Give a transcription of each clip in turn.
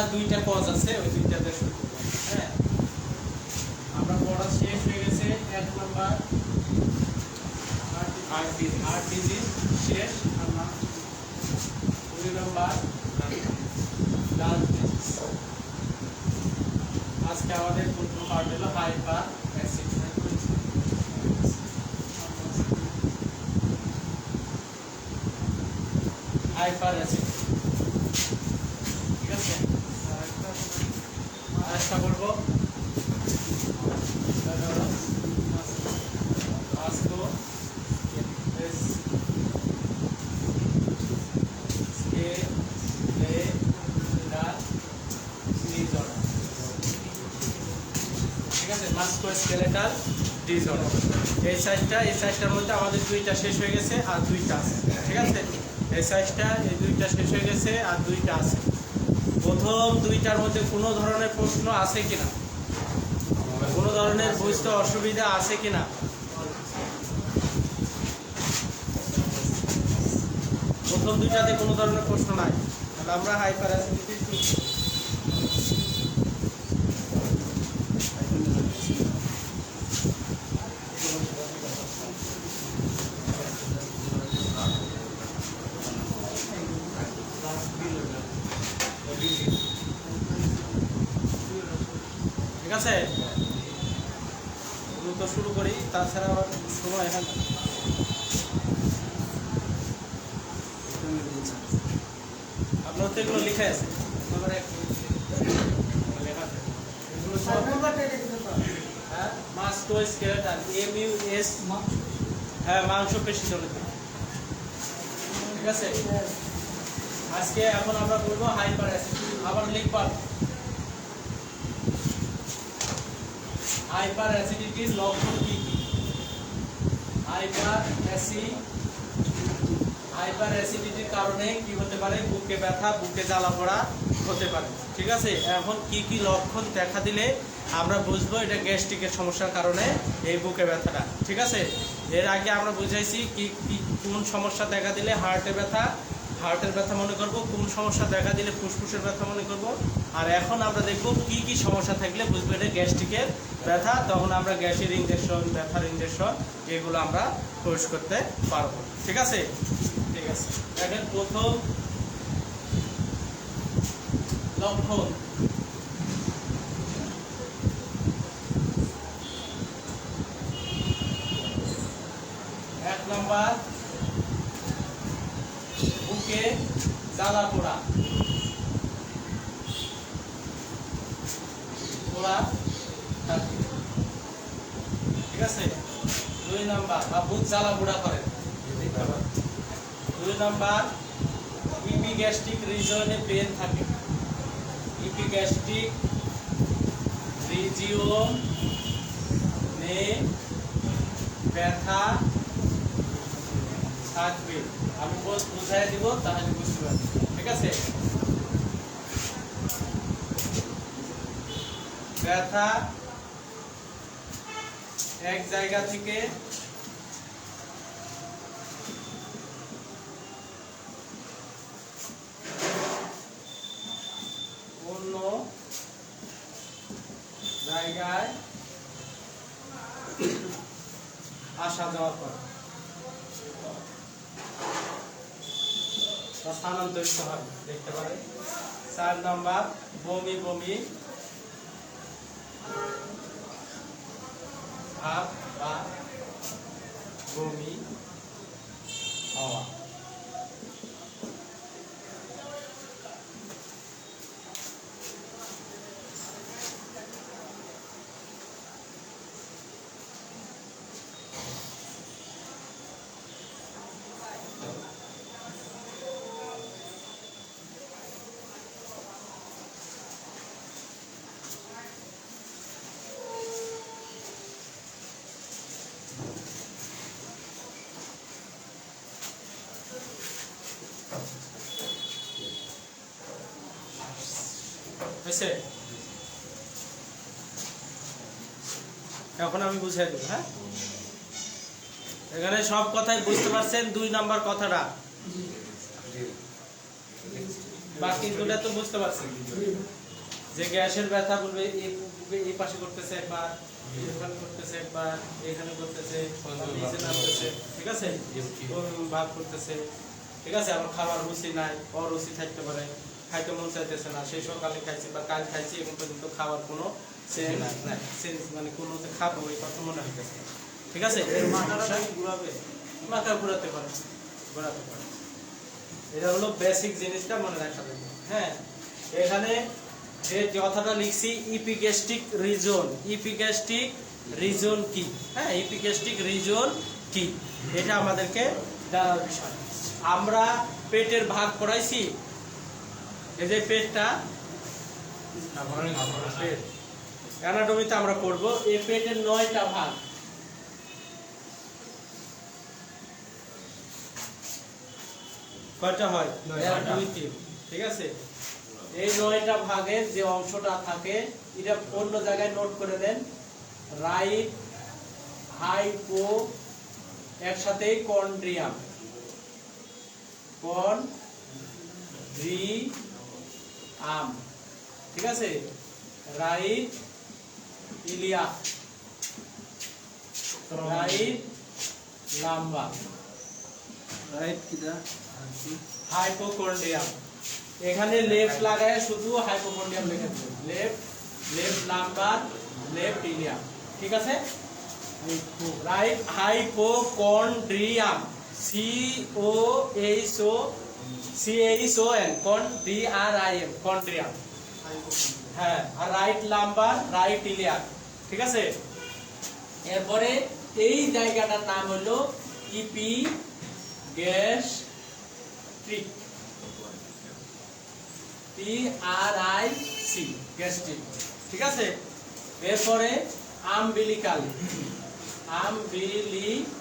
ব্যথা দুইটা কজ আছে, ওই দুইটাতে শুরু করব। হ্যাঁ, আমরা পড়া শেষ হয়ে গেছে। 1 নাম্বার হার্ট ডিজিজ শেষ। আমরা 2 নাম্বার লাঞ্চ ডিজিজ। আজকে আমাদের প্রথম পার্ট হলো হাইপার অ্যাসিড। হাইপার অ্যাসিড, ঠিক আছে। আরেকটা বলবো, মাস্কুলোস্কেলেটাল ডিসঅর্ডার। এই সাইজটার মধ্যে আমাদের দুইটা শেষ হয়ে গেছে আর দুইটা আছে, ঠিক আছে। এই দুইটা শেষ হয়ে গেছে আর দুইটা আছে। প্রথম দুইটার মধ্যে কোনো ধরনের প্রশ্ন আছে কিনা, কোনো ধরনের বুঝতে অসুবিধা আছে কিনা? প্রথম দুইটাতে কোনো ধরনের প্রশ্ন নাই, তাহলে আমরা হাইপার অ্যাসিডিটি ঠিক আছে। দ্রুত শুরু করি, তাছাড়া আবার সময় হয় না। আপনার তো এগুলো লিখে আছে, লেখা আছে এগুলো সব। হ্যাঁ, মাস্কুলোস্কেলেটাল MUS, হ্যাঁ, মাংসপেশি জনিত, ঠিক আছে। আজকে এখন আমরা বলবো হাইপার অ্যাসিডিটি। আবার লিখবা হাইপার অ্যাসিডিটির লক্ষণ কি কি? হাইপার অ্যাসিডিটির কারণে কি হতে পারে? বুকে ব্যথা, বুকে জ্বালা পোড়া হতে পারে, ঠিক আছে। এখন কি কি লক্ষণ দেখা দিলে আমরা বুঝবো এটা গ্যাস্ট্রিকের সমস্যার কারণে এই বুকে ব্যথাটা, ঠিক আছে। এর আগে আমরা বুঝাইছি কি কি কোন সমস্যা দেখা দিলে হার্টের ব্যথা মনে করব, কোন সমস্যা দেখা দিলে ফুসফুসের ব্যথা মনে করব। আর এখন আমরা দেখব কি কি সমস্যা থাকলে বুঝবো এটা গ্যাস্ট্রিকের ব্যথা, তখন আমরা গ্যাসের ইনজেকশন, ব্যথার ইনজেকশন এগুলো আমরা কোর্স করতে পারবো, ঠিক আছে। ঠিক আছে, দেখেন প্রথম লক্ষণ, এক নাম্বার বুকে জ্বালা পোড়া থাকে, ঠিক আছে। 2 নাম্বার বা বুক জ্বালা পোড়া করে। 2 নাম্বার ইপিগ্যাস্ট্রিক রিজিয়নে পেন থাকে, ইপিগ্যাস্ট্রিক রিজিয়নে ব্যথা থাকবে। আমি বুঝাই দিব, তাহলে বুঝতে পারবেন, ঠিক আছে। ব্যথা এক জায়গা থেকে অন্য জায়গায় আসা যাওয়া করে বা স্থানান্তরিত হয়, দেখতে পারে। 4 নাম্বার বমি বমি ভাব বা বমি হওয়া। হয়েছে? এখন আমি বুঝাই দেব। হ্যাঁ, এখানে সব কথাই বুঝতে পারছেন। 2 নাম্বার কথাটা বাকি দুটো তো বুঝতে পারছেন যে গ্যাসের ব্যথা বলবে এই পাশে করতেছে একবার, এখানে করতেছে একবার, এখানে করতেছে, নিচে নামতেছে, ঠিক আছে, ভাব করতেছে, ঠিক আছে। আমার খাবার রুচি নাই, অরুচি থাকতে পারে, খাইতে মন চাইতেছে না, সেই সকালে খাইছি বা কাল খাইছি, এখন পর্যন্ত খাওয়ার কোনো সেন্স মানে কোনো খাবো এই কথা মনে হইতেছে, ঠিক আছে। মাথা ঘুরাতে পারে, ঘোরাতে পারে। এটা হলো বেসিক জিনিসটা মনে রাখা যাবে। হ্যাঁ, এখানে যে কথাটা লিখছি ইপিগ্যাস্ট্রিক রিজন, ইপিগ্যাস্ট্রিক রিজন কি, হ্যাঁ, ইপিগ্যাস্ট্রিক রিজন কি এটা আমাদেরকে জানার বিষয়। আমরা পেটের ভাগ পড়াইছি, এই যে পেটটা অ্যানাটমিতে আমরা পড়ব, এই পেটের 9টা ভাগ, কয়টা হয়? 1 2 3, ঠিক আছে। এই 9টা ভাগের যে অংশটা থাকে এটা অন্য জায়গায় নোট করে দেন। রাইট হাইপো একসাথে কন্ড্রিয়াম, কন্ড্রিয়াম, ঠিক আছে। Right iliac, right lumber, right কিটা হাইপোকন্ড্রিয়াম। এখানে লেফট লাগায় শুধু হাইপোকন্ড্রিয়াম লিখেছে, left, left lumber, left iliac, ঠিক আছে। রাইট হাইপোকন্ড্রিয়াম, CONDRIAM, কন্ড্রিয়াম, হ্যাঁ। আর রাইট লাম্বার, রাইট ইলিয়াক, ঠিক আছে। এরপরে এই জায়গাটার নাম হলো ইপিগ্যাস্ট্রিক, PRIC, গ্যাস্ট্রিক, ঠিক আছে। এরপরে আম্বিলিকাল, আম্বিলিকাল,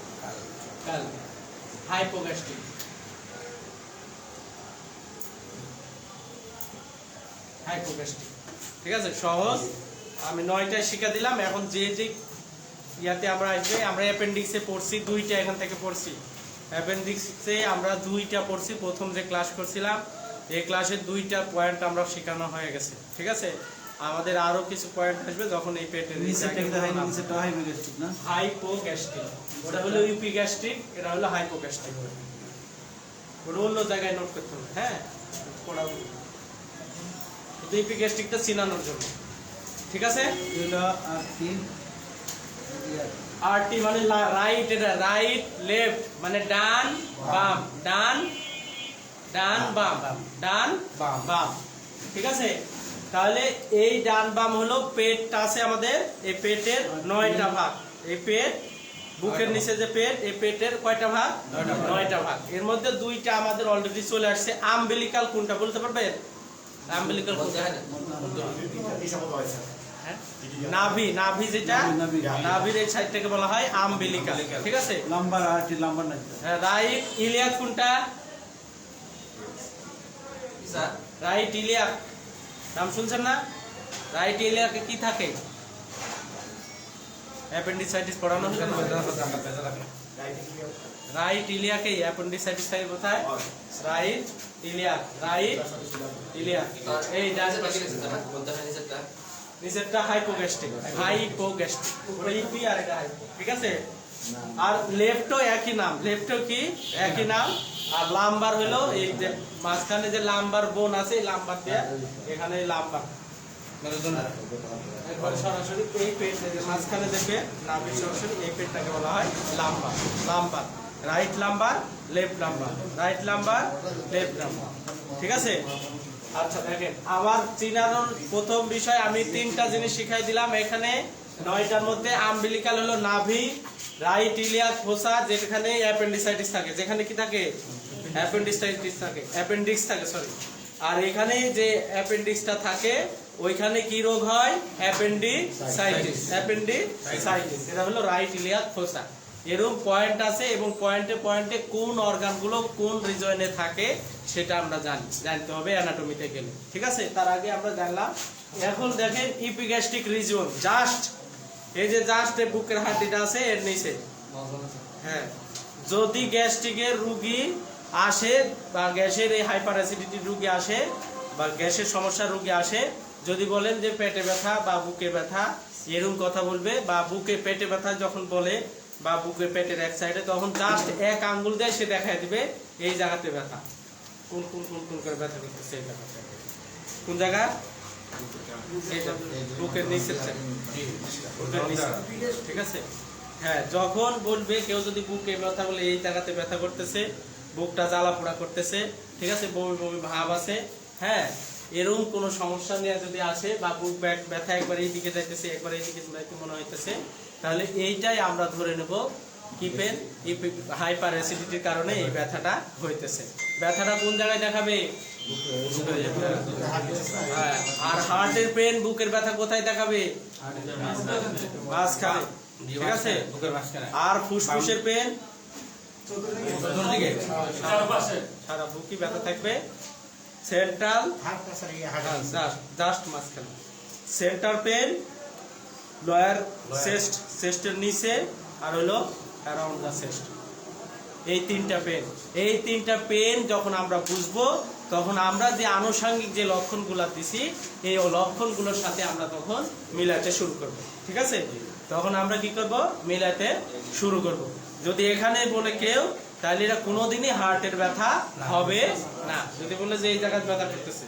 হাইপোগ্যাস্ট্রিক, হাইপোগ্যাস্ট্রিক, ঠিক আছে। সহজ, আমি 9টায় শিখা দিলাম। এখন যে যে ইয়াতে আমরা আসবে, আমরা অ্যাপেন্ডিক্সে পড়ছি 2টা, এখান থেকে পড়ছি অ্যাপেন্ডিক্সে আমরা 2টা পড়ছি। প্রথম যে ক্লাস করছিলাম এই ক্লাসের 2টা পয়েন্ট আমরা শেখানো হয়ে গেছে, ঠিক আছে। আমাদের আরো কিছু পয়েন্ট আসবে যখন এই পেটের হাইপোগ্যাস্ট্রিক না, হাইপোগ্যাস্ট্রিক, ওটা হলো ইপিগ্যাস্ট্রিক, এটা হলো হাইপোগ্যাস্ট্রিক, ওটা অন্য জায়গায় নোট করতে হবে। হ্যাঁ, পড়া শুধু ইপিগ্যাস্ট্রিকটা চিনানোর জন্য, ঠিক আছে। আরটি মানে রাইট, এটা রাইট লেফট মানে ডান বাম, ডান ডান বাম, ডান বাম, ঠিক আছে। তাহলে এই ডান বাম হলো পেটটা আছে আমাদের, এই পেটের 9টা ভাগ। এই পেট, বুকের নিচে যে পেট, এই পেটের কয়টা ভাগ? 9টা ভাগ। এর মধ্যে 2টা আমাদের অলরেডি চলে আসছে। আম্বিলিকাল কোনটা বলতে পারবেন? আম্বিলিকাল কোনটা? নাভি, নাভি যেটা, নাভির এই সাইডটাকে বলা হয় আম্বিলিকাল, ঠিক আছে। লাম্বার আরটি লাম্বার নাই, রাইট ইলিয়াক কোনটা? রাইট ইলিয়াক নাম শুনছেন না? রাইট ইলিয়াকে কি থাকে? অ্যাপেন্ডিসাইটিস পড়ানো হলো না? রাইট ইলিয়াকে অ্যাপেন্ডিসাইটিস থাকে কোথায়? Right iliac, right iliac. এই নিচেরটা হাইপোগ্যাস্ট্রিক, হাইপোগ্যাস্ট্রিক, ওটা ইপি আর এটা হাইপো, ঠিক আছে। আর লেফটও একই নাম, লেফটও কি একই নাম। আর লাম্বার হলো এই যে মাঝখানে যে লাম্বার বোন আছে, এই লাম্বার দিয়ে এখানে লাম্বার, একবার সরাসরি এই পেট মাঝখানে যে পেট, নাভির সরাসরি এই পেটটাকে বলা হয় lumber, lumber, right lumber, left lumber, right lumber, left lumber, ঠিক আছে। আচ্ছা দেখেন, আমার চিনানোর প্রথম বিষয় আমি 3টা জিনিস শিখাই দিলাম। এখানে 9টার মধ্যে আম্বিলিকাল হলো নাভি, রাইট ইলিয়াক ফোসা যেখানে অ্যাপেন্ডিসাইটিস থাকে, যেখানে কি থাকে? অ্যাপেন্ডিসাইটিস থাকে, অ্যাপেন্ডিক্স থাকে, সরি। আর এখানে যে অ্যাপেন্ডিক্সটা থাকে ওইখানে কি রোগ হয়? অ্যাপেন্ডিসাইটিস, অ্যাপেন্ডিসাইটিস, এটা হলো রাইট ইলিয়াক ফোসা। এরকম পয়েন্ট আছে এবং পয়েন্টে পয়েন্টে কোন অর্গানগুলো কোন রিজনে থাকে সেটা আমরা জানতে হবে অ্যানাটমিতে গেলে, ঠিক আছে। তার আগে আমরা জানলাম। এখন দেখেন ইপিগ্যাস্ট্রিক রিজন, জাস্ট এই যে জাস্ট এই বুকের হাড্ডিটা আছে এর নিচে, হ্যাঁ। যদি গ্যাস্ট্রিকের রোগী আসে বা গ্যাসের এই হাইপার অ্যাসিডিটি রোগী আসে বা গ্যাসের সমস্যা রোগী আসে, যদি বলেন যে পেটে ব্যথা বা বুকে ব্যথা এরকম কথা বলবে, বা বুকে পেটে ব্যথা যখন বলে বা বুকে পেটের এক সাইডে, তখন জাস্ট এক আঙ্গুল দিয়ে সে দেখায় দিবে এই জায়গাতে ব্যথা, কোন কোন কোন কোন করে ব্যথা করতেছে এই জায়গাতে, কোন জায়গা, এই যে বুকের নিচের side, বুকের নিচে, ঠিক আছে। হ্যাঁ, যখন বলবে কেউ যদি বুকে ব্যথা বলে এই জায়গাতে ব্যথা করতেছে, বুকটা জ্বালা পোড়া করতেছে, ঠিক আছে, বমি বমি ভাব আছে, হ্যাঁ, এরকম কোনো সমস্যা নিয়ে যদি আসে বা বুক ব্যথা একবার এইদিকে যাইতেছে একবার এইদিকে যাইতে মনে হইতেছে, তাহলে এইটাই আমরা ধরে নেব কি পেন, হাইপার অ্যাসিডিটির কারণে এই ব্যথাটা হইতেছে। ব্যথাটা কোন জায়গায় দেখাবে? হ্যাঁ, আর হার্টের পেন, বুকের ব্যথা কোথায় দেখাবে? মাঝখানে, ঠিক আছে। আর ফুসফুসের পেন সারা বুকই ব্যথা থাকবে, সেন্ট্রাল জাস্ট মাঝখানে। সেন্টার পেন লোয়ার চেস্টের নিচে, আর হলো অ্যারাউন্ড দা চেস্ট, এই তিনটা পেন যখন আমরা বুঝবো, তখন আমরা যে আনুষঙ্গিক যে লক্ষণগুলো দিছি এই লক্ষণগুলোর সাথে আমরা তখন মিলাতে শুরু করব, ঠিক আছে। তখন আমরা কি করব? মিলাতে শুরু করব। যদি এখানে বলে কেউ, তাহলে এটা কোনোদিনই হার্টের ব্যথা হবে না। যদি বলে যে এই জায়গায় ব্যথা করতেছে,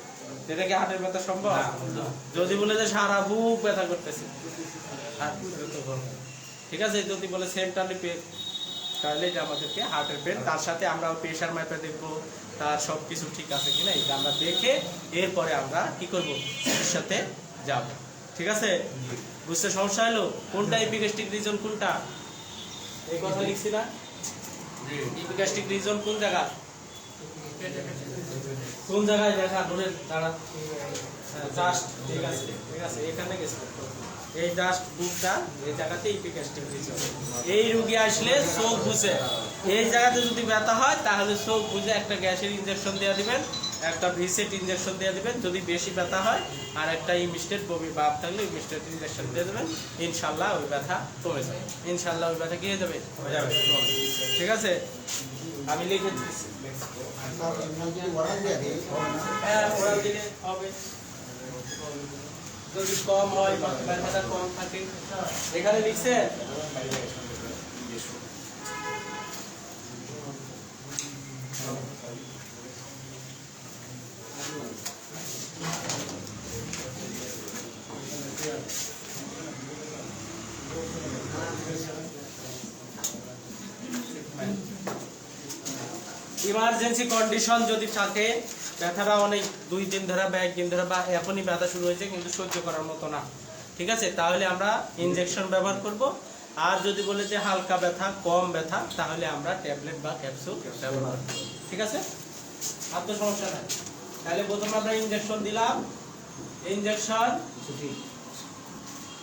এটা কি হার্টের ব্যথা সম্ভব? যদি বলে যে সারা বুক ব্যথা করতেছে, ঠিক আছে। যদি বলে সেন্ট্রালি পেন, তাহলে এটা আমাদেরকে হার্টের পেন। তার সাথে আমরা প্রেশার মাপে দেখবো তার সবকিছু ঠিক আছে কিনা, এটা আমরা দেখে এরপরে আমরা কি করব? চিকিৎসাতে যাব, ঠিক আছে। বুঝতে সমস্যা হলো? কোনটা এপিগ্যাস্ট্রিক রিজন, কোনটা? এই কথা লিখছি না? এপিগ্যাস্ট্রিক রিজন কোন জায়গা, কোন জায়গায় দেখা ধরে দাঁড়া, জাস্ট, ঠিক আছে, ঠিক আছে, এখানে গেছে এই জাস্ট বুকটা, এই জায়গাতে এপিগ্যাস্ট্রিক রিজন। এই রোগী আসলে চোখ বুঝে এই জায়গাতে যদি ব্যথা হয়, তাহলে চোখ বুঝে একটা গ্যাসের ইনজেকশন দেওয়া দিবেন, একটা ভিসেট ইনজেকশন দেওয়া দিবেন। যদি বেশি ব্যথা হয়, আর একটা ইমিস্টেট বমি ভাব থাকলে ইমিস্টেট ইনজেকশন দিয়ে দেবেন, ইনশাল্লাহ ওই ব্যথা কমে যাবে। ইনশাল্লাহ ওই ব্যথা কি হয়ে যাবে? কমে যাবে, ঠিক আছে। আমি লিখে দিচ্ছি, হ্যাঁ, ওরাল দিলে হবে। যদি কম হয়, ব্যথাটা কম থাকে, এখানে লিখছে ইমার্জেন্সি কন্ডিশন যদি থাকে, ব্যথাটা অনেক 2 দিন ধরে বা 1 দিন ধরে বা এখনই ব্যথা শুরু হয়েছে কিন্তু সহ্য করার মতো না, ঠিক আছে, তাহলে আমরা ইনজেকশন ব্যবহার করব। আর যদি বলে যে হালকা ব্যথা, কম ব্যথা, তাহলে আমরা ট্যাবলেট বা ক্যাপসুল ব্যবহার করব, ঠিক আছে। আর তো সমস্যা নাই। তাহলে প্রথমে আমরা ইনজেকশন দিলাম, ইনজেকশন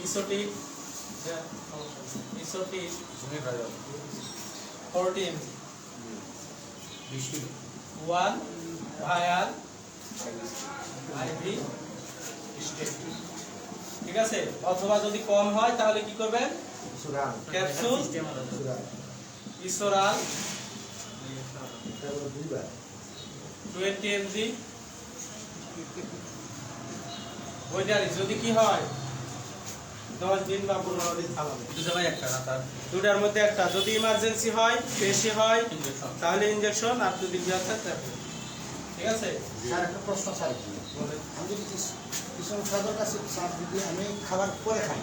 ইসোটিক 14 1 ভায়াল আইভি স্টেট, ঠিক আছে। অথবা যদি কম হয় তাহলে কি করবেন? Capsule Esoral 20 mg ওইটারই। যদি কি হয় 10 দিন বা 15 দিন খাওয়াবে, দুটার মধ্যে একটা। যদি ইমার্জেন্সি হয়, বেশি হয়, তাহলে ইনজেকশন, আর যদি ব্যথা ট্যাবলেট, ঠিক আছে। স্যার একটা প্রশ্ন স্যার, আমি যদি কিষণ সাগর কাছে স্যার যদি আমি খাবার পরে খাই,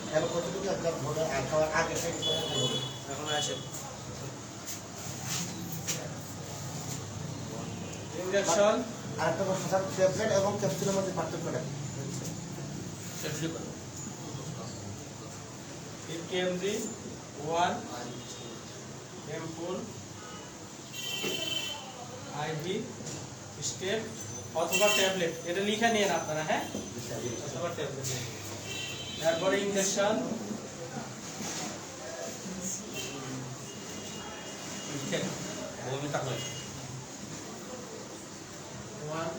তাহলে কতটুকু একদম হবে, আর খাওয়ার আগে খাই হবে? এখন আসেন ইনজেকশন। আর একটা প্রশ্ন স্যার, ট্যাবলেট এবং ক্যাপসুলের মধ্যে পার্থক্যটা কি? 50 mg 1 ampoule IV স্টেপ অথবা ট্যাবলেট, এটা লিখে নিন আপনারা, হ্যাঁ, অথবা ট্যাবলেট। তারপরে ইনজেকশন, বমি থাকলে 1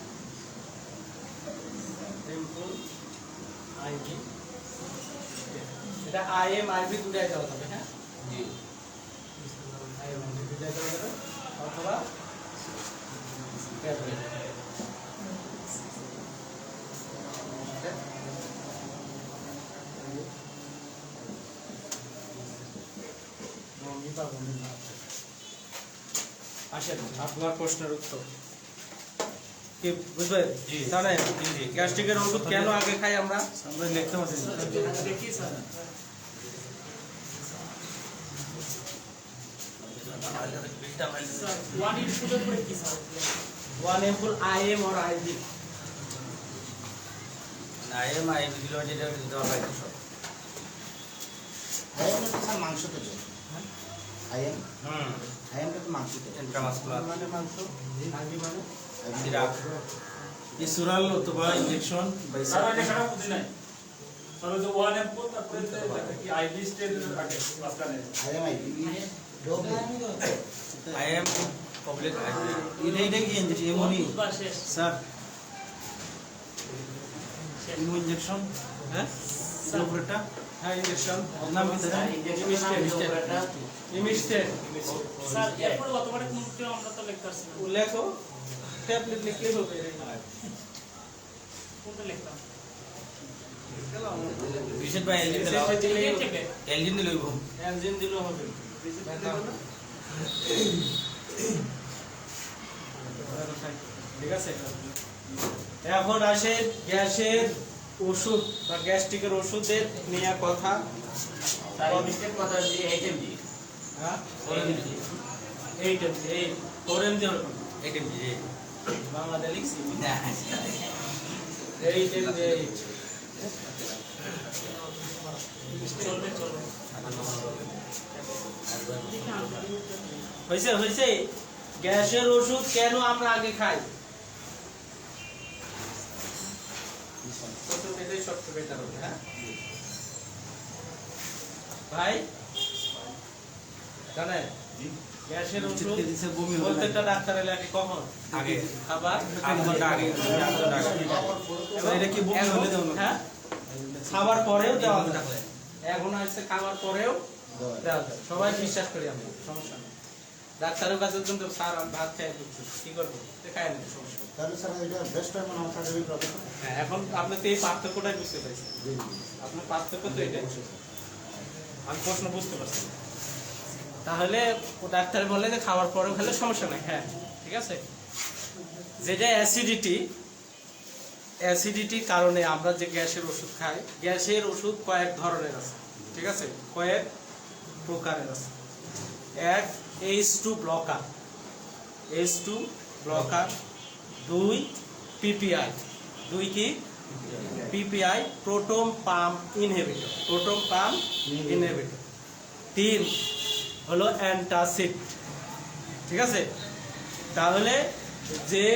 ampoule IV, এটা IM IV দুটাই দেওয়া যাবে, হ্যাঁ, জি IM IV দুটাই দেওয়া যাবে, অথবা ট্যাবলেট। আসেন আপনার প্রশ্নের উত্তর কি বুঝবেন? জি। জানেন জি, জি। গ্যাস্ট্রিকের ওষুধ কেন আগে খাই আমরা? আমরা লিখতে পারছি না। বিলটা মাইল one ampoule IM or IG. IM IM দিলো যেটা দেওয়া হয় সব আইএমটা তো স্যার মাংস থেকে আইএম হুম আইএমটা তো মাংস থেকে ইন্ট্রামাসকুলার মানে মাংস, আইজি মানে সিরাপ ইসুরাল অথবা ইনজেকশন বা স্যার এটা খারাপ বুঝি নাই স্যার ওই যে ওয়ান এম কোড তারপরে কি আইভি স্টেজ আগে মাঝখানে IM IV dose IM public এটা কি ইনজেকশন এমনি স্যার ইমো ইনজেকশন হ্যাঁ উপরেটা হ্যাঁ ইনজেকশন নাম কি স্যার? ইমিস্টেড স্যার এরপরে অতবারে কোনটা আমরা তো লিখতে পারছি না উল্লেখো ট্যাবলেট লিখলে হবে কোনটা লিখতাম বিশেষ ভাই এলজি দিলাও এলজি দিলইব এনজিন দিলেও হবে ঠিক আছে। এখন আসে গ্যাসের ওষুধ বা গ্যাস্ট্রিকের ওষুধের নিয়ে কথা। হ্যাঁ 8 এমজি 4 এমজি হলো এটিএম জি বাংলাদেশ লিখছি না 8 এমজি চলবে চলবে হয়েছে হয়েছে। গ্যাসের ওষুধ কেন আমরা আগে খাই? এটাই সবচেয়ে বেটার হবে। হ্যাঁ ভাই জানেন গ্যাসের ওষুধ দিছে বমি হবে প্রত্যেকটা ডাক্তারের লাগে কখন? আগে খাবার 8 ঘন্টা আগে 8 ঘন্টা আগে এবার এটা কি বমি হলে দেব না? হ্যাঁ খাবার পরেও দেওয়া যায়। এখন হচ্ছে খাবার পরেও দেওয়া যায়। সবাই বিশ্বাস করি আমরা, সমস্যা নেই। ডাক্তারের কাছে কিন্তু স্যার আমি ভাত খাই দিচ্ছি কি করবো খাই না, সমস্যা নেই। তাহলে স্যার এটা বেস্ট টাইম আমার কাছে এই প্রবলেম হ্যাঁ এখন আপনি তো এই পার্থক্যটাই বুঝতে পারছেন। আপনার পার্থক্য তো এটাই। আমি প্রশ্ন বুঝতে পারছি। তাহলে ও ডাক্তার বলে যে খাওয়ার পরেও খেলে সমস্যা নাই। হ্যাঁ ঠিক আছে। যেটা অ্যাসিডিটির কারণে আমরা যে গ্যাসের ওষুধ খাই, গ্যাসের ওষুধ কয়েক ধরনের আছে, ঠিক আছে, কয়েক প্রকারের আছে। এক H2 blocker, H2 blocker. 2 PPI, 2 কি PPI proton pump inhibitor, proton pump inhibitor. 3 হলো অ্যান্টাসিড, ঠিক আছে। তাহলে যে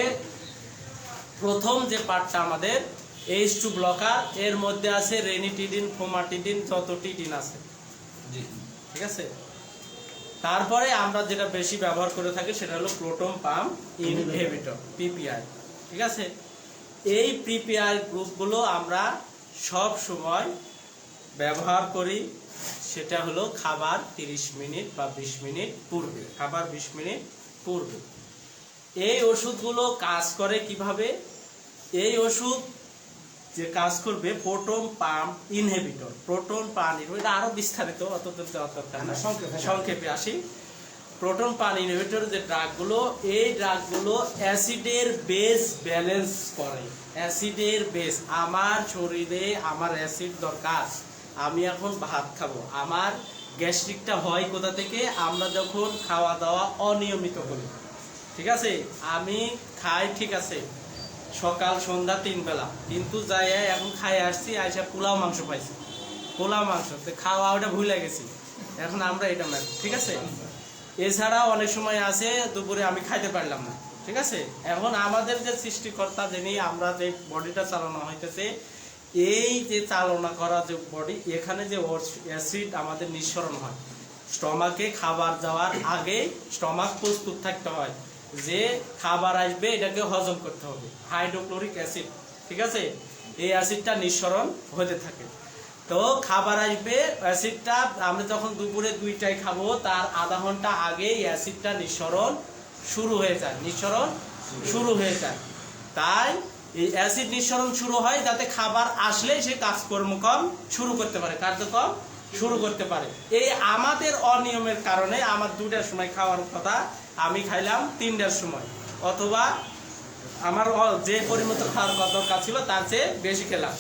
প্রথম যে পার্টটা আমাদের H2 ব্লকার, এর মধ্যে আছে রেনিটিডিন, ফোমাটিডিন, যত টিডিন আছে, জি ঠিক আছে। তারপরে আমরা যেটা বেশি ব্যবহার করে থাকি সেটা হলো প্রোটন পাম্প ইনহিবিটর, PPI, ঠিক আছে। এই PPI গ্রুপগুলো আমরা সব সময় ব্যবহার করি, সেটা হলো খাবার 30 মিনিট বা 20 মিনিট পূর্বে, খাবার 20 মিনিট পূর্বে। এই ওষুধগুলো কাজ করে কিভাবে? এই ওষুধ যে কাজ করবে proton pump inhibitor, proton pump inhibitor, এটা আরো বিস্তারিত, অত দূর যাওয়ার দরকার না, সংক্ষেপে আসি। প্রোটন পাম্প ইনহিবিটর যে ড্রাগগুলো, এই ড্রাগগুলো অ্যাসিডের বেস ব্যালেন্স করে। অ্যাসিডের বেস, আমার শরীরে আমার অ্যাসিড দরকার, আমি এখন ভাত খাবো, আমার গ্যাস্ট্রিকটা হয় কোথা থেকে? আমরা যখন খাওয়া দাওয়া অনিয়মিত করি, ঠিক আছে। আমি খাই ঠিক আছে সকাল সন্ধ্যা 3 বেলা, কিন্তু যাই এখন খাই আসছি, আইসা পোলাও মাংস পাইছি, পোলাও মাংস খাওয়া ওটা ভুলে গেছি, এখন আমরা এটা না, ঠিক আছে। এছাড়া অনেক সময় আছে দুপুরে আমি খাইতে পারলাম না, ঠিক আছে। এখন আমাদের যে সৃষ্টিকর্তা যিনি, আমরা যে বডিটা চালানো হইতেছে, এই যে চালনা করা যে বডি, এখানে যে অ্যাসিড আমাদের নিঃসরণ হয় স্টমাকে, খাবার যাওয়ার আগে স্টমাক প্রস্তুত থাকতে হয় যে খাবার আসবে এটাকে হজম করতে হবে, হাইড্রোক্লোরিক অ্যাসিড, ঠিক আছে। এই অ্যাসিডটা নিঃসরণ হতে থাকে। তো খাবার আসবে, অ্যাসিডটা আমরা যখন দুপুরে 2টায় খাবো, তার আধা ঘন্টা আগে অ্যাসিডটা নিঃসরণ শুরু হয়ে যায়। তাই এই অ্যাসিড নিঃসরণ শুরু হয় যাতে খাবার আসলে সে কাজকর্ম কম শুরু করতে পারে, কার্যক্রম শুরু করতে পারে। এই আমাদের অনিয়মের কারণে আমার 2টার সময় খাওয়ার কথা, আমি খাইলাম 3টার সময়, অথবা আমার যে পরিমিত খাওয়ার দরকার ছিল তার চেয়ে বেশি খেলাম।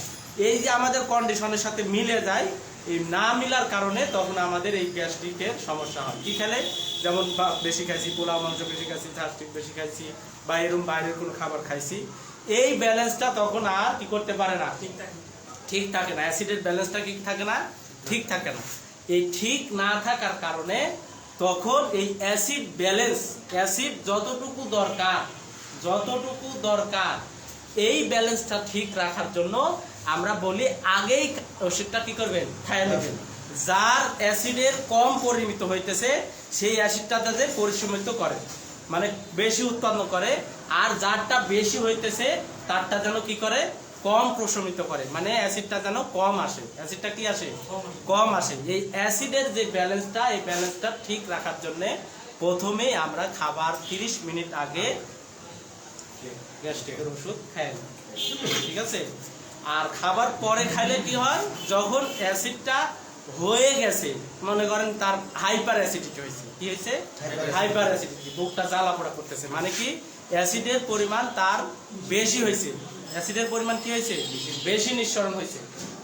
এই যে আমাদের কন্ডিশনের সাথে মিলে যায়, এই না মিলার কারণে তখন আমাদের এই গ্যাস্ট্রিকের সমস্যা হয়। কি খেলে, যেমন বেশি খাইছি, পোলাও মাংস বেশি খাইছি, ঝালস্টিক বেশি খাইছি, বা এরকম বাইরের কোনো খাবার খাইছি, এই ব্যালেন্সটা তখন আর কি করতে পারে না, ঠিক থাকে না। অ্যাসিডের ব্যালেন্সটা কি থাকে না, ঠিক থাকে না। এই ঠিক না থাকার কারণে তখন এই অ্যাসিড ব্যালেন্স, অ্যাসিড যতটুকু দরকার এই ব্যালেন্সটা ঠিক রাখার জন্য আমরা বলি আগেই ওষুধটা কি করবেন, খাইয়ে নেবেন। যার অ্যাসিডের কম পরিমিত হইতেছে সেই অ্যাসিডটা যাতে পরিসীমিত করে, মানে বেশি উৎপন্ন করে, আর যারটা বেশি হইতেছে তারটা যেন কি করে, কম প্রশমিত করে, মানে অ্যাসিডটা যেন কম আসে। অ্যাসিডটা কি আসে, কম আসে। এই অ্যাসিডের যে ব্যালেন্সটা, এই ব্যালেন্সটা ঠিক রাখার জন্য প্রথমেই আমরা খাবার 30 মিনিট আগে গ্যাস্ট্রিকের ওষুধ খাই, ঠিক আছে। আর খাবার পরে খাইলে কি হয়, যখন অ্যাসিডটা হয়ে গেছে, মনে করেন তার হাইপার অ্যাসিডিটি হয়েছে, কি হয়েছে, হাইপার অ্যাসিডিটি, বুকটা জ্বালা পোড়া করতেছে, মানে কি অ্যাসিডের পরিমাণ তার বেশি হয়েছে, অ্যাসিডের পরিমাণ কি হয়েছে, বেশি নিঃসরণ হয়েছে,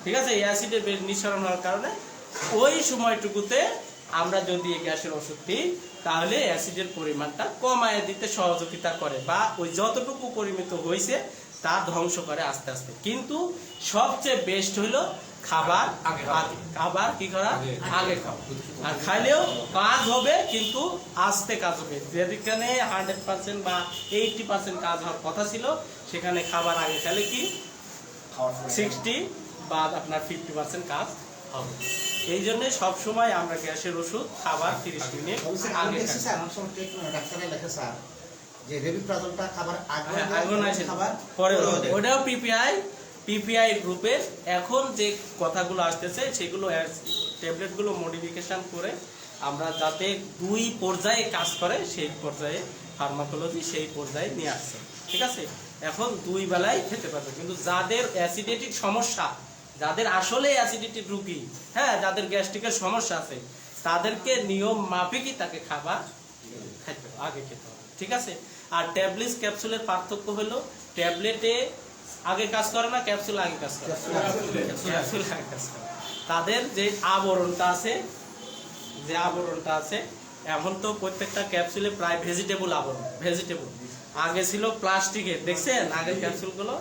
ঠিক আছে। এই অ্যাসিডের নিঃসরণ হওয়ার কারণে ওই সময়টুকুতে আমরা যদি এই গ্যাসের ওষুধ দিই, তাহলে অ্যাসিডের পরিমাণটা কমায় দিতে সহযোগিতা করে, বা ওই যতটুকু পরিমিত হয়েছে তা ধ্বংস করে আস্তে আস্তে। কিন্তু সবচেয়ে বেস্ট হইলো খাবার খাবার কি করা, আগে খাও। আর খাইলেও কাজ হবে, কিন্তু আস্তে কাজ হবে। যেখানে 100% বা 80% কাজ হওয়ার কথা ছিল, সেখানে খাবার আগে খেলে কি 60 বা আপনার 50% কাজ হবে। এই জন্য সবসময় আমরা গ্যাসের ওষুধ খাবার 30 মিনিট আগে খাই। স্যার অনেক সময় ডাক্তারে লেখে স্যার যে রেবিপ্রাজলটা খাবার আগে খাবার পরে, ওটাও পিপিআই গ্রুপের। এখন যে কথাগুলো আসতেছে সেগুলো ট্যাবলেটগুলো মডিফিকেশন করে আমরা যাতে 2 পর্যায়ে কাজ করে, সেই পর্যায়ে ফার্মাকোলজি সেই পর্যায়ে নিয়ে আসছে, ঠিক আছে। এখন 2 বেলায় খেতে পারবে। কিন্তু যাদের অ্যাসিডিটির সমস্যা, যাদের আসলে অ্যাসিডিটির রোগী, হ্যাঁ, যাদের গ্যাস্ট্রিকের সমস্যা আছে, তাদেরকে নিয়ম মাফিকই তাকে খাবার আগে খেতে হবে, ঠিক আছে। আর ট্যাবলেট ক্যাপসুলের পার্থক্য হলো, ট্যাবলেটে আগে কাজ করে না, ক্যাপসুল আগে কাজ করে, ক্যাপসুল আগে কাজ করে। তাদের যে আবরণটা আছে, এখন তো প্রত্যেকটা ক্যাপসুলে প্রায় ভেজিটেবল আবরণ, ভেজিটেবল। আগে ছিল প্লাস্টিকের, দেখছেন আগের ক্যাপসুলগুলো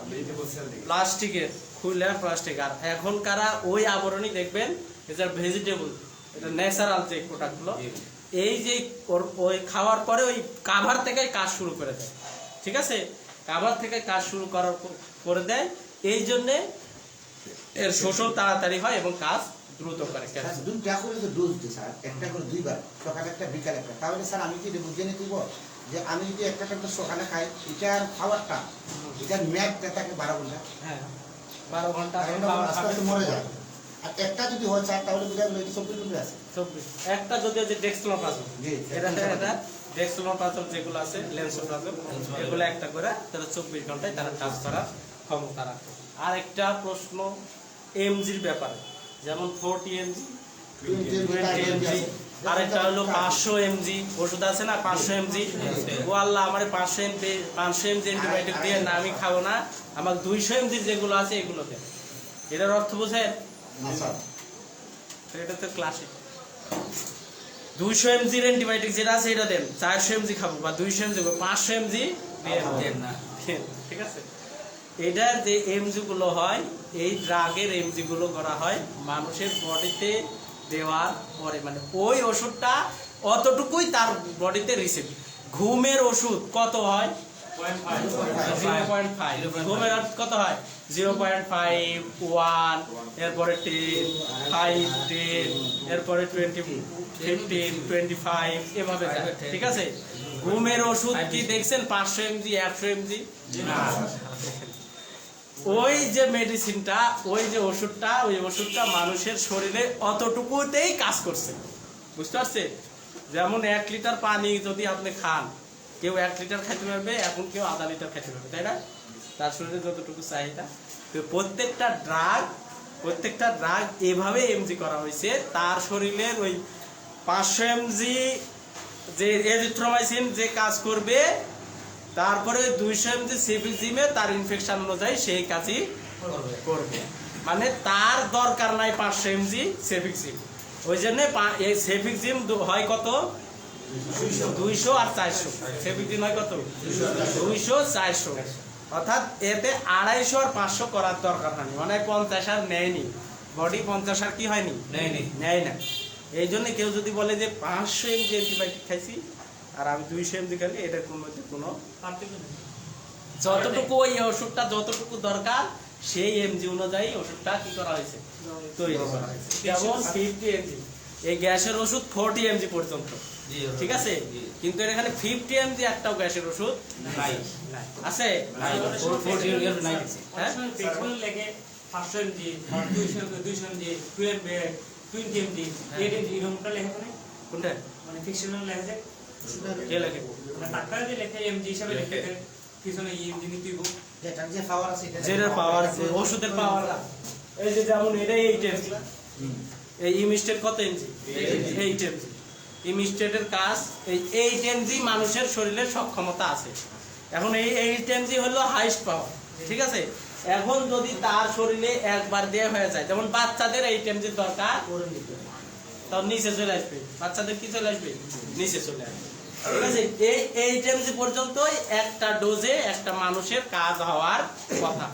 প্লাস্টিকের, খুললে প্লাস্টিক। আর এখনকার ওই আবরণই দেখবেন এটা ভেজিটেবল, এটা ন্যাচারাল যে প্রোডাক্টগুলো। এই যে ওই খাওয়ার পরে ওই কাভার থেকে কাজ শুরু করে দেয়, ঠিক আছে, কাভার থেকে কাজ শুরু করে দেয়। এই জন্যে এর শোষণ তাড়াতাড়ি হয় এবং কাজ দ্রুত করে। দুইটা করে তো ডোজ দিই স্যার, একটা করে 2 বার, সকালে একটা বিকালে একটা। তাহলে স্যার আমি কি বুঝে নিতে যে আমি যদি একটা ট্যাবলেট সকালে খাই, এটার খাবারটা, এটার ম্যাকটা থাকে 12 ঘন্টা, হ্যাঁ 12 ঘন্টা আস্তে আস্তে মরে যায়। আর একটা যদি হয় স্যার, তাহলে বুঝা গেল এটা 24 ঘন্টা আছে। 24 একটা যদি আছে ডেক্সট্রোপ্রাজল, এটা ডেক্সট্রোপ্রাজল যেগুলো আছে, লেন্সোপ্রাজল, এগুলো একটা করে তারা 24 ঘন্টায় তারা কাজ করার ক্ষমতা রাখে। আর একটা প্রশ্ন এমজির ব্যাপারে, যেমন 40 এমজি, 20 এমজি, আরেকটা হলো 500 এমজি ওষুধ আছে না, 500 এমজি। ও আল্লাহ, আমার 500 এমজি অ্যান্টিবায়োটিক দিয়ে না, আমি খাবো না, আমার 200 এমজি যেগুলো আছে এগুলো দেন। এটার অর্থ বোঝেন? না স্যার, এটা তো ক্লাসিক। 200 এমজির অ্যান্টিবায়োটিক যেটা আছে এটা দেন, 400 এমজি খাবো বা 200 এমজি, 500 এমজি দেন না, ঠিক আছে। এটার যে এমজি গুলো হয়, এই ড্রাগের এমজি গুলো করা হয় মানুষের বডিতে দেওয়ার পরে, মানে ওই ওষুধটা অতটুকুই তার বডিতে রিসিভ। ঘুমের ওষুধ কত হয়? 0.5। ঘুমের কত হয়? 0.5, 1, এরপরে 10, 5, 10, এরপরে 20, 15, 25, এভাবে যায়, ঠিক আছে। ঘুমের ওষুধ কি দেখছেন 500 এমজি, 100 এমজি? ওই যে মেডিসিনটা, ওই যে ওষুধটা, ওই ওষুধটা মানুষের শরীরে অতটুকুতেই কাজ করছে, বুঝতে পারছে? যেমন 1 লিটার পানি যদি আপনি খান, কেউ 1 লিটার খেতে পারবে, এখন কেউ আধা লিটার খেতে পারবে, তাই না? তার শরীরে যতটুকু চাহিদা। তো প্রত্যেকটা ড্রাগ প্রত্যেকটা ড্রাগ এভাবে এমজি করা হয়েছে তার শরীরের ওই 500 এমজি যে এজিথ্রোমাইসিন যে কাজ করবে, তারপরে 200 এমজি সেফিক্সিমে তার ইনফেকশন অনুযায়ী সেই কাজই করবে। মানে তার দরকার নাই 500 এমজি সেফিক্সিম, ওই জন্য এই সেফিক্সিম হয় কত 200 আর 400। সেফিক্সিম হয় কত 200 400, অর্থাৎ এতে 250 আর 500 করার দরকার হয়নি, মানে 50 আর নেয়নি বডি, 50 আর কি হয়নি নেয় না। এই জন্য কেউ যদি বলে যে 500 এমজি অ্যান্টিবায়োটিক খাইছি আর আমি 200 এমজি খাইছি, এটার মধ্যে কোনো পার্থক্য নেই। যতটুকু ওই ওষুধটা যতটুকু দরকার সেই এমজি অনুযায়ী ওষুধটা কি করা হয়েছে তৈরি করা হয়েছে। যেমন 50 এমজি, এই গ্যাসের ওষুধ 40 এমজি পর্যন্ত, জি, ঠিক আছে, কিন্তু এর এখানে 50 এমজি একটাও গ্যাসের ওষুধ নাই। আছে। নাই, 40 এর নাই। হ্যাঁ? অনেক সময় flexible লেগে 500 mg, 200 mg, 20 mg, 8 mg এরকমটা লেখা থাকে। কোনটা মানে ফিকশনাল লেখা যায়। কে লাগে? মানে ডাক্তার যে লেখে এমজি হিসাবে লেখে দেয়, পিছনে এমজি নিতেই হোক। যেটার যে পাওয়ার আছে যেটার পাওয়ার, ওষুধের পাওয়ার, এই যে যেমন এটা 8 এমজি, এই ইমিস্টেট কত এমজি 8 এমজি। ইমিস্টেটের কাজ এই 8 এমজি মানুষের শরীরের সক্ষমতা আছে। এখন এই 8 এমজি হলো হাইস্ট পাওয়ার, ঠিক আছে। এখন যদি তার শরীরে একবার দেয়া হয়ে যায়, যেমন বাচ্চাদের 8 এমজি দরকার, তখন নিচে চলে আসবে, বাচ্চাদের কি চলে আসবে নিচে চলে আসবে, ঠিক আছে। এই 8 এমজি পর্যন্তই একটা ডোজে একটা মানুষের কাজ হওয়ার কথা,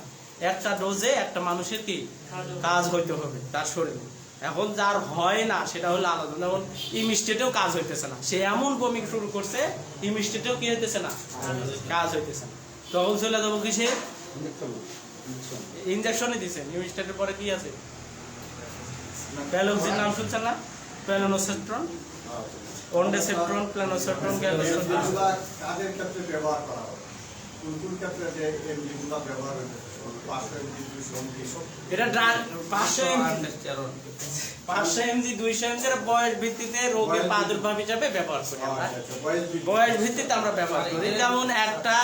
একটা ডোজে একটা মানুষের কি কাজ হইতে হবে তার শরীরে। এখন যার হয় না সেটা হলো আলাদা, যেমন ইমিস্টেটেও কাজ হইতেছে না, সে এমন বমি শুরু করছে ইমিস্টেটেও কি হইতেছে না কাজ হইতেছে না, তখন চলে যাবো কিসে ইনজেকশনই দিচ্ছেন। ইমিস্টেটের পরে কি আছে প্যালোক্সিন, নাম শুনছেন না? প্যালোনোসেট্রন, অন্ডেসেট্রন, প্ল্যানোসেট্রন, গ্যালোসেট্রন। তাদের ক্ষেত্রে ব্যবহার করা হয়, কোন কোন ক্ষেত্রে যে এমজিগুলো ব্যবহার হয়েছে 500 এমজি 200 এমজি সব এটা 500 এমজি 200 এমজি এর বয়স ভিত্তিতে রোগের প্রাদুর্ভাব হিসাবে ব্যবহার করি আমরা, বয়স ভিত্তিতে আমরা ব্যবহার করি। যেমন একটা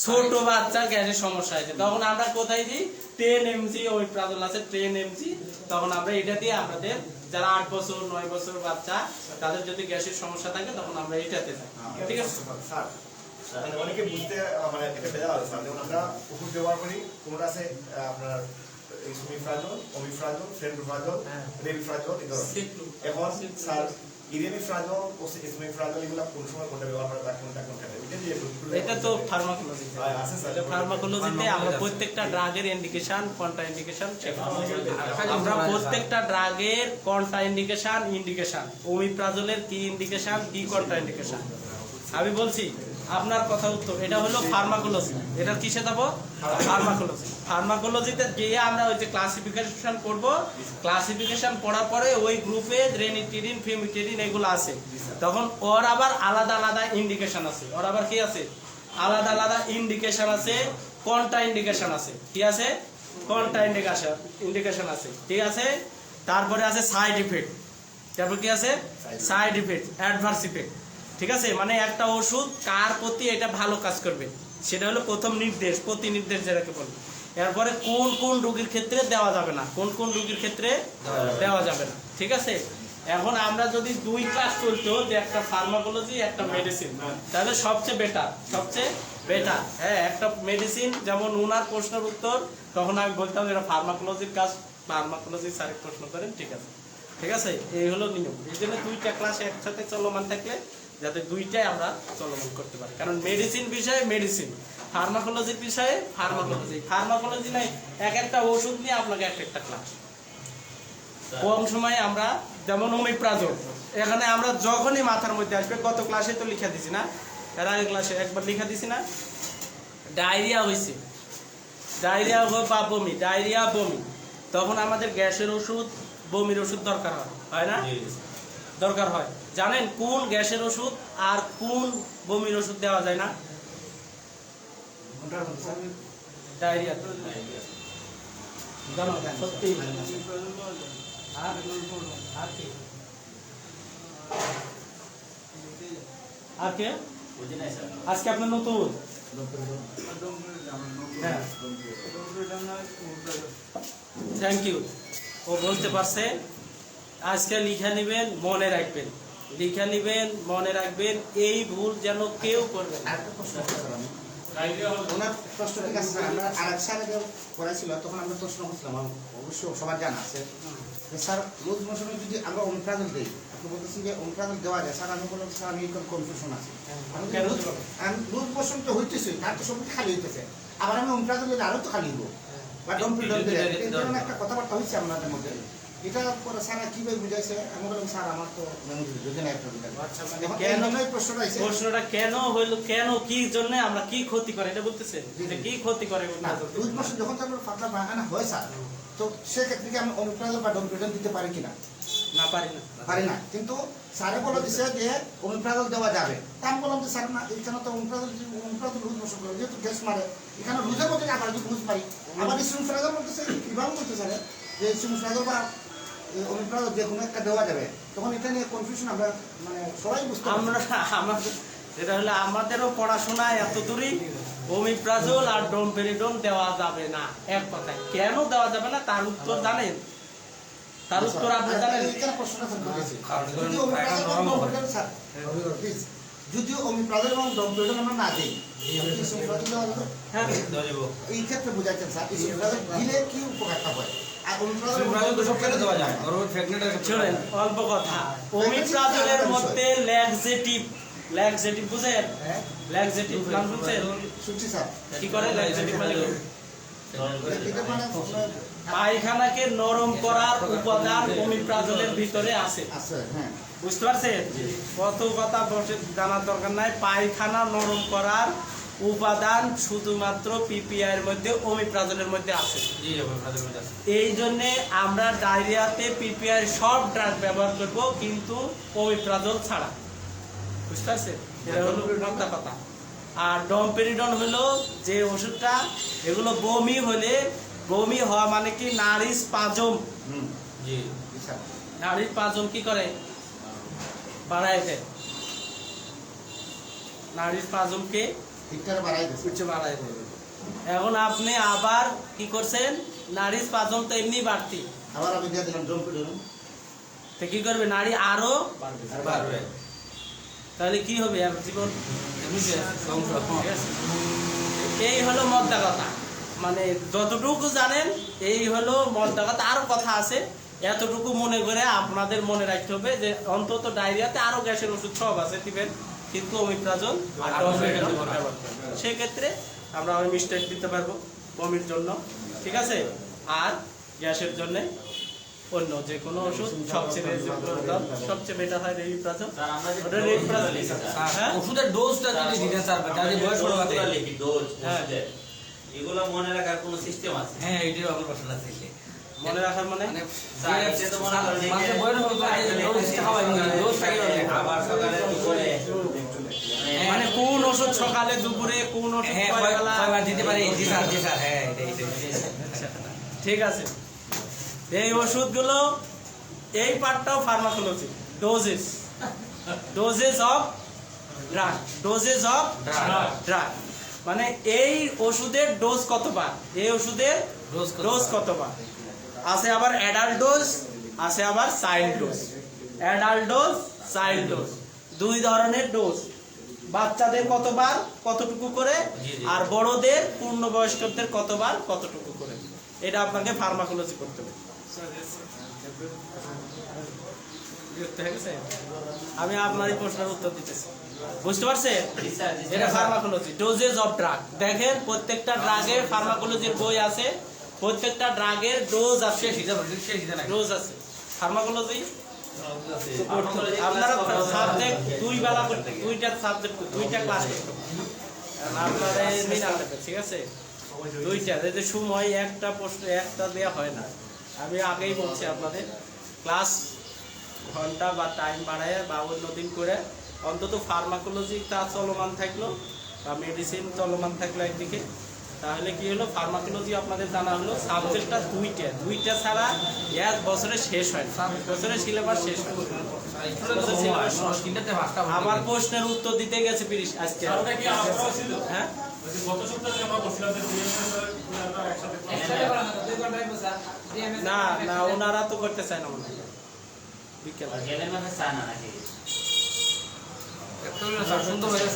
ছোট বাচ্চার গ্যাসের সমস্যা আছে, তখন আমরা কোথায় দিই 10 এমজি ওই প্রাদুল আছে 10 এমজি, তখন আমরা এটা দিয়ে আমাদের যারা 8 বছর 9 বছর বাচ্চা তাদের যদি গ্যাসের সমস্যা থাকে তখন আমরা এটাতে যাই, ঠিক আছে। স্যার মানে অনেকে বুঝতে মানে এটা ভেজা আছে স্যার, যেমন আমরা ওষুধ ব্যবহার করি, কোনটা আছে আপনার ইসমিফ্রাজল, ওমিফ্রাজল, ফেন্ড্রোফ্রাজল, রেমিফ্রাজল, এই ধরনের। এখন স্যার ইরেমিফ্রাজল ও ইসমিফ্রাজল এগুলো কোন সময় কোনটা ব্যবহার করা যায়, কোনটা কোনটা এটা তো ফার্মাকোলজি, আছে স্যার। এটা ফার্মাকোলজিতে আমরা প্রত্যেকটা ড্রাগের ইন্ডিকেশন কন্ট্রা ইন্ডিকেশন আমরা প্রত্যেকটা ড্রাগের কন্ট্রা ইন্ডিকেশন ইন্ডিকেশন, ওমিপ্রাজলের কি ইন্ডিকেশন কি কন্ট্রা ইন্ডিকেশন আমি বলছি, আপনার কথা উত্তর। এটা হলো ফার্মাকোলজি, এটা কিসে যাবো ফার্মাকোলজি। ফার্মাকোলজিতে গিয়ে আমরা ওই যে ক্লাসিফিকেশন করব, ক্লাসিফিকেশন পড়ার পরে ওই গ্রুপে রেনিটিডিন ফেমিটিডিন এগুলো আছে, তখন ওর আবার আলাদা আলাদা ইন্ডিকেশন আছে, ওর আবার কি আছে আলাদা আলাদা ইন্ডিকেশন আছে, কন্ট্রা ইন্ডিকেশন আছে, কি আছে কন্ট্রা ইন্ডিকেশন আছে, ঠিক আছে। তারপরে আছে সাইড ইফেক্ট, তারপর কি আছে সাইড ইফেক্ট, অ্যাডভার্স ইফেক্ট, ঠিক আছে। মানে একটা ওষুধ কার প্রতি এটা ভালো কাজ করবে সেটা হলো প্রথম নির্দেশ, প্রতি নির্দেশ যেটাকে বলে। এরপরে কোন কোন রোগীর ক্ষেত্রে দেওয়া যাবে না, কোন কোন রোগীর ক্ষেত্রে দেওয়া যাবে না, ঠিক আছে। এখন আমরা যদি 2 ক্লাস চলতো, যে একটা ফার্মাকোলজি একটা মেডিসিন, তাহলে সবচেয়ে বেটার হ্যাঁ একটা মেডিসিন। যেমন ওনার প্রশ্নের উত্তর তখন আমি বলতাম এটা ফার্মাকোলজির কাজ, ফার্মাকোলজি স্যার প্রশ্ন করেন, ঠিক আছে, ঠিক আছে। এই হলো নিয়ম। এই জন্য 2টা ক্লাস একসাথে চলমান থাকলে যাতে 2টাই আমরা চলমান করতে পারি, কারণ মেডিসিন বিষয়ে মেডিসিন, ফার্মাকোলজির বিষয়ে ফার্মাকোলজি নাই এক একটা ওষুধ নিয়ে আপনাকে একটা ক্লাস কম সময়ে আমরা। যেমন ওমিপ্রাজল, এখানে আমরা যখনই মাথার মধ্যে আসবে, গত ক্লাসে তো লিখা দিছি না, এর আগের ক্লাসে একবার লিখা দিছি না, ডায়রিয়া হয়েছে, ডায়রিয়া বা বমি, ডায়রিয়া বমি, তখন আমাদের গ্যাসের ওষুধ বমির ওষুধ দরকার হয় না, দরকার হয়। জানেন কোন গ্যাসের ওষুধ আর কোন বমির ওষুধ দেওয়া যায় না? ডায়রিয়া জানো সত্যি। আর কে আজকে আপনার নতুন? হ্যাঁ, থ্যাংক ইউ। ও বলতে পারছে। আজকে লিখে নেবেন, মনে রাখবেন, লিখে নেবেন, মনে রাখবেন, এই ভুল যেন কেউ করবে না। আরেকটা প্রশ্ন করতে পারি? আইডিয়া হলো ওনার প্রশ্ন ঠিক আছে স্যার, আমরা আরেক স্যার করেছিল তখন আমরা প্রশ্ন করছিলাম, অবশ্য সবার জানা আছে যে স্যার লুজ মোশনে যদি আমরা অনুপ্রাদন দিই, আপনি বলতেছি যে অনুপ্রাদন দেওয়া যায়, স্যার আমি বললাম স্যার আমি একদম কনফিউশন আছে, কেন? আমি লুজ মোশন তো হইতেছি, তার তো সব খালি হইতেছে, আবার আমি অনুপ্রাদন দিলে আরও তো খালি হইব, বা ডম্পিডন দিলে এই ধরনের একটা কথাবার্তা হয়েছে আমাদের মধ্যে। এটা পরে স্যার কিভাবে বুঝাইছে, আমি বললাম স্যার আমার তো মেমোরি যদি না একটা আচ্ছা, মানে এখন কেন? এই প্রশ্নটা আছে, প্রশ্নটা কেন হইলো, কেন, কি জন্য আমরা কি ক্ষতি করে এটা বলতেছেন, যে কি ক্ষতি করে না লুজ মোশন যখন তো আমরা পাতলা বানানো হয় স্যার, তো সেক্ষেত্রে কি আমি অনুপ্রাদন বা ডম্পিডন দিতে পারি কিনা? না, পারি না। পারি না, কিন্তু স্যারে বলে দিছে যে অনুপ্রাদন দেওয়া যাবে, তা আমি বললাম যে স্যার না, এখানে তো অনুপ্রাদন লুজ মোশন করে যেহেতু গ্যাস মারে, এখানে লুজের মধ্যে আবার যদি লুজ পারি, আবার স্ট্রিমফ্রাজার বলতেছে কিভাবে বলতে স্যার যে স্ট্রিমফ্রাজার বা অনুপ্রাদন যে কোনো একটা দেওয়া যাবে, তখন এটা নিয়ে কনফিউশন আমরা মানে সবাই বুঝতে পারি। আমরা আমাদের যেটা হলো আমাদেরও পড়াশোনায় এত দূরই ওমিপ্রাজোল আর ডোমপেরিডোন দেওয়া যাবে না, এক কথায়। কেন দেওয়া যাবে না তার উত্তর জানেন? তার উত্তর আপনি জানেন? এখানে প্রশ্নটা স্যার করেছি, কারণ যদি অনুপ্রাদন এবং ডম্পিডন স্যার প্লিজ, যদি অনুপ্রাদন এবং ডম্পিডন আমরা না দিই, স্ট্রিমফ্রাজার দেওয়া যাবে? হ্যাঁ, এই ক্ষেত্রে বোঝাচ্ছেন স্যার স্ট্রিমফ্রাজার দিলে কি উপকারটা হয়, আর অনুপ্রাদন তো সব কেটে দেওয়া যায়, গরমের প্রেগনেন্টের ক্ষেত্রে শুনেন অল্প কথা। ওমিপ্রাজোলের মধ্যে ল্যাক্সেটিভ বুঝেন? হ্যাঁ ল্যাক্সেটিভ নাম শুনছেন? শুনছি স্যার, কি করে ল্যাক্সেটিভ মানে? এটা মানে পায়খানাকে নরম করার উপাদান ওমিপ্রাজোলের ভিতরে আছে, আছে, হ্যাঁ বুঝতে পারছেন? কত কথা বসে জানার দরকার নাই। পায়খানা নরম করার উপাদান শুধুমাত্র পিপিআই এর মধ্যে, ওমিপ্রাজোলের মধ্যে আছে। জি আপনাদের মধ্যে আছে। এই জন্যে আমরা ডায়রিয়াতে পিপিআই সব ড্রাগ ব্যবহার করব, কিন্তু ওমিপ্রাজোল ছাড়া, বুঝতে পারছেন? এটা হলো মোদ্দা কথা। আর ডম্পেরিডন হলো যে ওষুধটা, এগুলো বমি হলে, বমি হওয়া মানে কি নাড়ি স্পাজম, জি স্যার নাড়ির স্পাজম কি করে? বাড়ায় দেয়, নাড়ির স্পাজমকে ঠিকঠাক বাড়াই দিচ্ছে, উচ্চ বাড়ায় দেয়। এখন আপনি আবার কি করছেন? নাড়ির স্পাজম তো এমনি বাড়তি, আবার আমি দিয়ে দিলাম ডম্পিডন, তো কি করবে? নাড়ি আরো আর পারবে তাহলে কি হবে আর জীবন? এমনিতে সমস্যা ঠিক আছে? এই হলো মদ্দা কথা, মানে যতটুকু জানেন এই হলো মদ্দা কথা। আরো কথা আছে, এতটুকু মনে করে আপনাদের মনে রাখতে হবে যে অন্তত ডায়রিয়াতে আরো গ্যাসের ওষুধ সব আছে দিবেন, কিন্তু ওমিপ্রাজোল আর ডম্পেরিডন ব্যবহার করবেন। সেক্ষেত্রে আমরা ওমিস্টেট দিতে পারবো বমির জন্য, ঠিক আছে? আর গ্যাসের জন্য অন্য যে কোনো ওষুধ সবচেয়ে বেটার হয় রেমিপ্রাজোল। ওটা রেমিপ্রাজোল, হ্যাঁ? ওষুধের ডোজটা যদি দিতেন স্যার, যাদের বয়স হলো হাতে। হ্যাঁ। এগুলো মনে রাখার কোনো সিস্টেম আছে? হ্যাঁ এইটাও আমার প্রশ্ন আছে। মনে রাখার মানে মানে এটা তো মনে করেন এই মাসে যে- বয়স হলো ডোজ খাওয়াই ডোজটা কি হবে? আবার সকালে দুপুরে মানে কোন ওষুধ সকালে দুপুরে, কোন ওষুধ হ্যাঁ সকালবেলা? কয়বার দিতে পারে? জি স্যার হ্যাঁ এটাই ঠিক আছে। এই ওষুধগুলো, এই পার্টটাও ফার্মাকোলজি, ডোজেস অফ ড্রাগ, মানে এই ওষুধের ডোজ কতবার, এই ওষুধের ডোজ কতবার আছে। আবার অ্যাডাল্ট ডোজ আছে, আবার child dose. Adult dose, child dose, দুই ধরনের ডোজ। বাচ্চাদের কতবার কতটুকু করে, আর বড়দের পূর্ণবয়স্কদের কতবার কতটুকু করে, এটা আপনাকে ফার্মাকোলজি করতে হবে। আমি আপনারই প্রশ্নের উত্তর দিতেছি, বুঝতে পারছেন? এটা ফার্মাকোলজি, ডোজেস অফ ড্রাগ। দেখেন প্রত্যেকটা ড্রাগের ফার্মাকোলজির বই আছে, প্রত্যেকটা ড্রাগের ডোজ আছে, ডোজ আছে। ফার্মাকোলজি আপনারা সাবজেক্ট দুই বেলা করতে, দুইটা সাবজেক্ট, দুইটা ক্লাস করতে আপনারা মিল আনতে, ঠিক আছে? দুইটা, যদি সময় একটা প্রশ্ন একটা দেওয়া হয় না। আমি আগেই বলছি আপনাদের, ক্লাস ঘন্টা বা টাইম বাড়ায় বা অন্য দিন করে অন্তত ফার্মাকোলজিটা চলমান থাকলো বা মেডিসিন চলমান থাকলো একদিকে, তাহলে কি হলো? ফার্মাকোলজি আপনাদের জানা হলো। সাবজেক্টটা দুইটা ছাড়া এক বছরে শেষ হয় না, বছরের সিলেবাস শেষ হয় না। আমার প্রশ্নের উত্তর দিতে গেছে 30 আজকে, ওটা কি আপনার ছিল? হ্যাঁ ওই যে গত সপ্তাহে আমরা বলছিলাম যে DMS এর আমরা একসাথে না না ওনারা তো করতে চায় না মনে হয় বিকেল গেলে মানে চায় না নাকি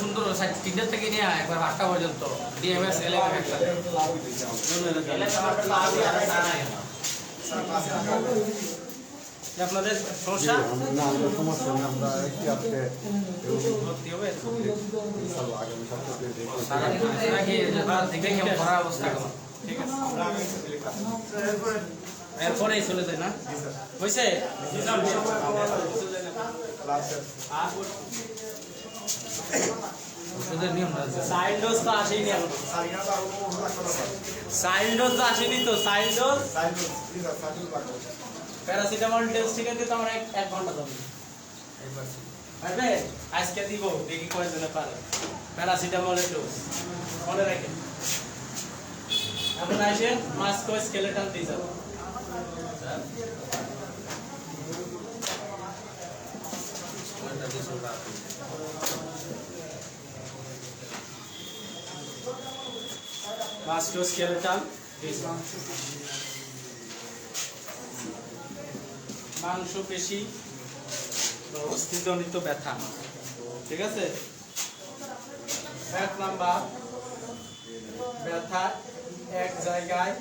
সুন্দর তিনটা থেকে নিয়ে একবার 8টা পর্যন্ত ডিএমএস এলএম একসাথে গেলে ব্যাপারটা লাভই আর চায় না কেন আপনাদের সমস্যা না আমাদের সমস্যা নেই, আমরা কি আজকে ভর্তি হবে ইনশাআল্লাহ আগামী সপ্তাহে দেখব। দেখে কেমন করার অবস্থা কেমন ঠিক আছে আমরা আগে থেকে ক্লাস এরপরেই চলে যায় না হয়েছে ক্লাসে ওদের নিয়ম আছে সাইড ডোজ তো আসেনি এখন সারিনা তো আরো কোনো লাগতো না সাইড ডোজ তো আসেনি তো সাইড ডোজ সাইকেল ঠিক আছে সাইকেল লাগতো প্যারাসিটামল ডোজ ঠিক আছে তো আমার 1 ঘন্টা যাবে পারবে আজকে দিব দেখি কয়জনে পারে প্যারাসিটামলের ডোজ মনে রাখেন এখন আসেন মাস্কো স্কেলেটন দিয়ে যাবো মাস্কো স্কেলেটন মাংসপেশি অস্থিজনিত ব্যথা ঠিক আছে 1 নাম্বার ব্যথা এক জায়গায়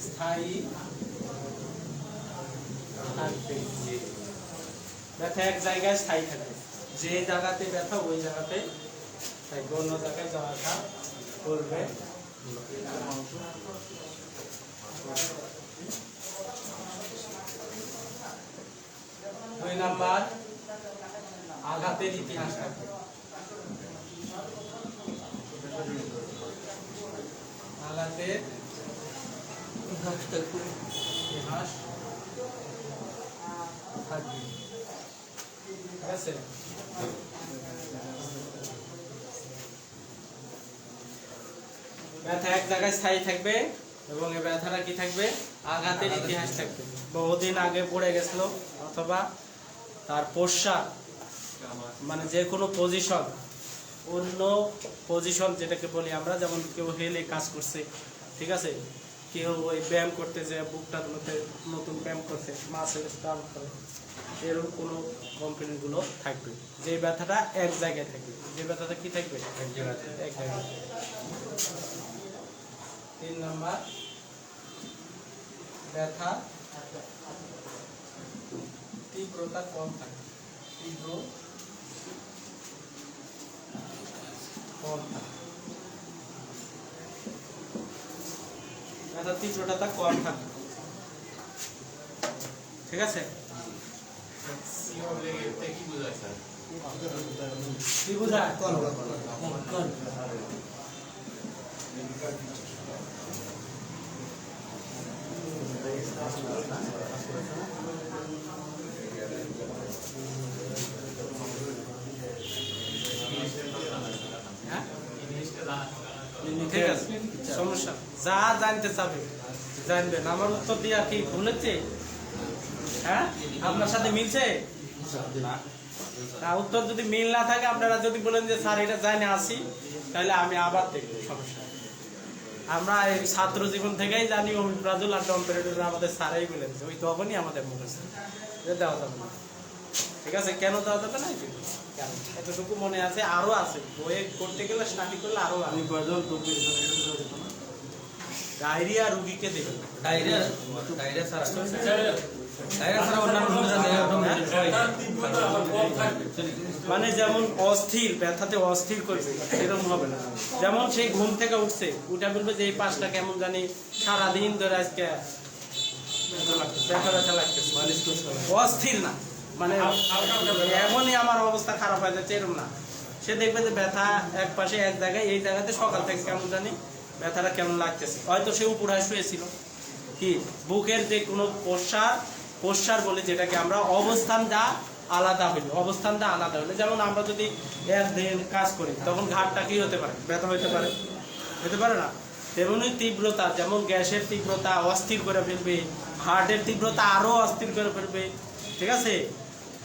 স্থায়ী থাকবে ব্যথা এক জায়গায় স্থায়ী থাকবে যে জায়গাতে ব্যথা ওই জায়গাতে থাকবে অন্য জায়গায় ব্যথা করবে দুই নাম্বার আঘাতের ইতিহাস থাকবে আঘাতের ইতিহাস থাকবে ঠিক আছে ব্যথা এক জায়গায় স্থায়ী থাকবে এবং এই ব্যথাটা কি থাকবে আঘাতের ইতিহাস থাকবে বহুদিন আগে পড়ে গেছিল অথবা তার পোশাক মানে যে কোনো পজিশন অন্য পজিশন যেটাকে বলি আমরা যেমন কেউ হেলে কাজ করছে ঠিক আছে কেউ ওই ব্যায়াম করতে যে বুকটা নতুন ব্যায়াম করছে মাসেল স্টার করে এরকম কোনো কোম্পানিগুলো থাকবে যে ব্যথাটা এক জায়গায় থাকবে যে ব্যথাটা কি থাকবে এক জায়গায় 3 নাম্বার ব্যথা তীব্রতা কম থাকে ব্যথা তীব্রতা কম থাকে ঠিক আছে কি বোঝায় ঠিক আছে সমস্যা যা জানতে চাবে জানবেন আমার উত্তর দিয়ে কি ভুলেছে হ্যাঁ আপনার সাথে মিলছে উত্তর যদি মিল না থাকে আপনারা যদি বলেন যে স্যার এটা জানে আসি তাহলে আমি আবার দেখবো সমস্যা আমরা এই ছাত্র জীবন থেকেই জানি অমিপ্রাজুল আর ডম্পেরেটর আমাদের স্যারাই বলেছে ওই তখনই আমাদের মুখস্থ দেওয়া যাবে না ঠিক আছে কেন দেওয়া যাবে না এতটুকু মনে আছে আরো আছে বইয়ে করতে গেলে স্টাডি করলে আরো আছে ডায়রিয়া রোগীকে দেবেন ডায়রিয়া ছাড়া অন্যান্য মানে যেমন অস্থির ব্যথাতে অস্থির করবে এরকম হবে না যেমন সেই ঘুম থেকে উঠছে উঠে বলবে যে এই পাশটা কেমন জানি সারাদিন ধরে আজকে ব্যথা লাগতেছে অস্থির না মানে এমনই আমার অবস্থা খারাপ হয়ে যাচ্ছে এরকম না সে দেখবে যে ব্যথা এক পাশে এক জায়গায় এই জায়গাতে সকাল থেকে কেমন জানি ব্যথাটা কেমন লাগতেছে হয়তো সে উপরে শুয়েছিল কি বুকের যে কোনো পোশ্চার বলে যেটাকে আমরা অবস্থানটা আলাদা হইলো যেমন আমরা যদি একদিন কাজ করি তখন ঘাটটা কি হতে পারে ব্যথা হতে পারে না তেমনি তীব্রতা যেমন গ্যাসের তীব্রতা অস্থির করে ফেলবে হার্টের তীব্রতা আরো অস্থির করে ফেলবে ঠিক আছে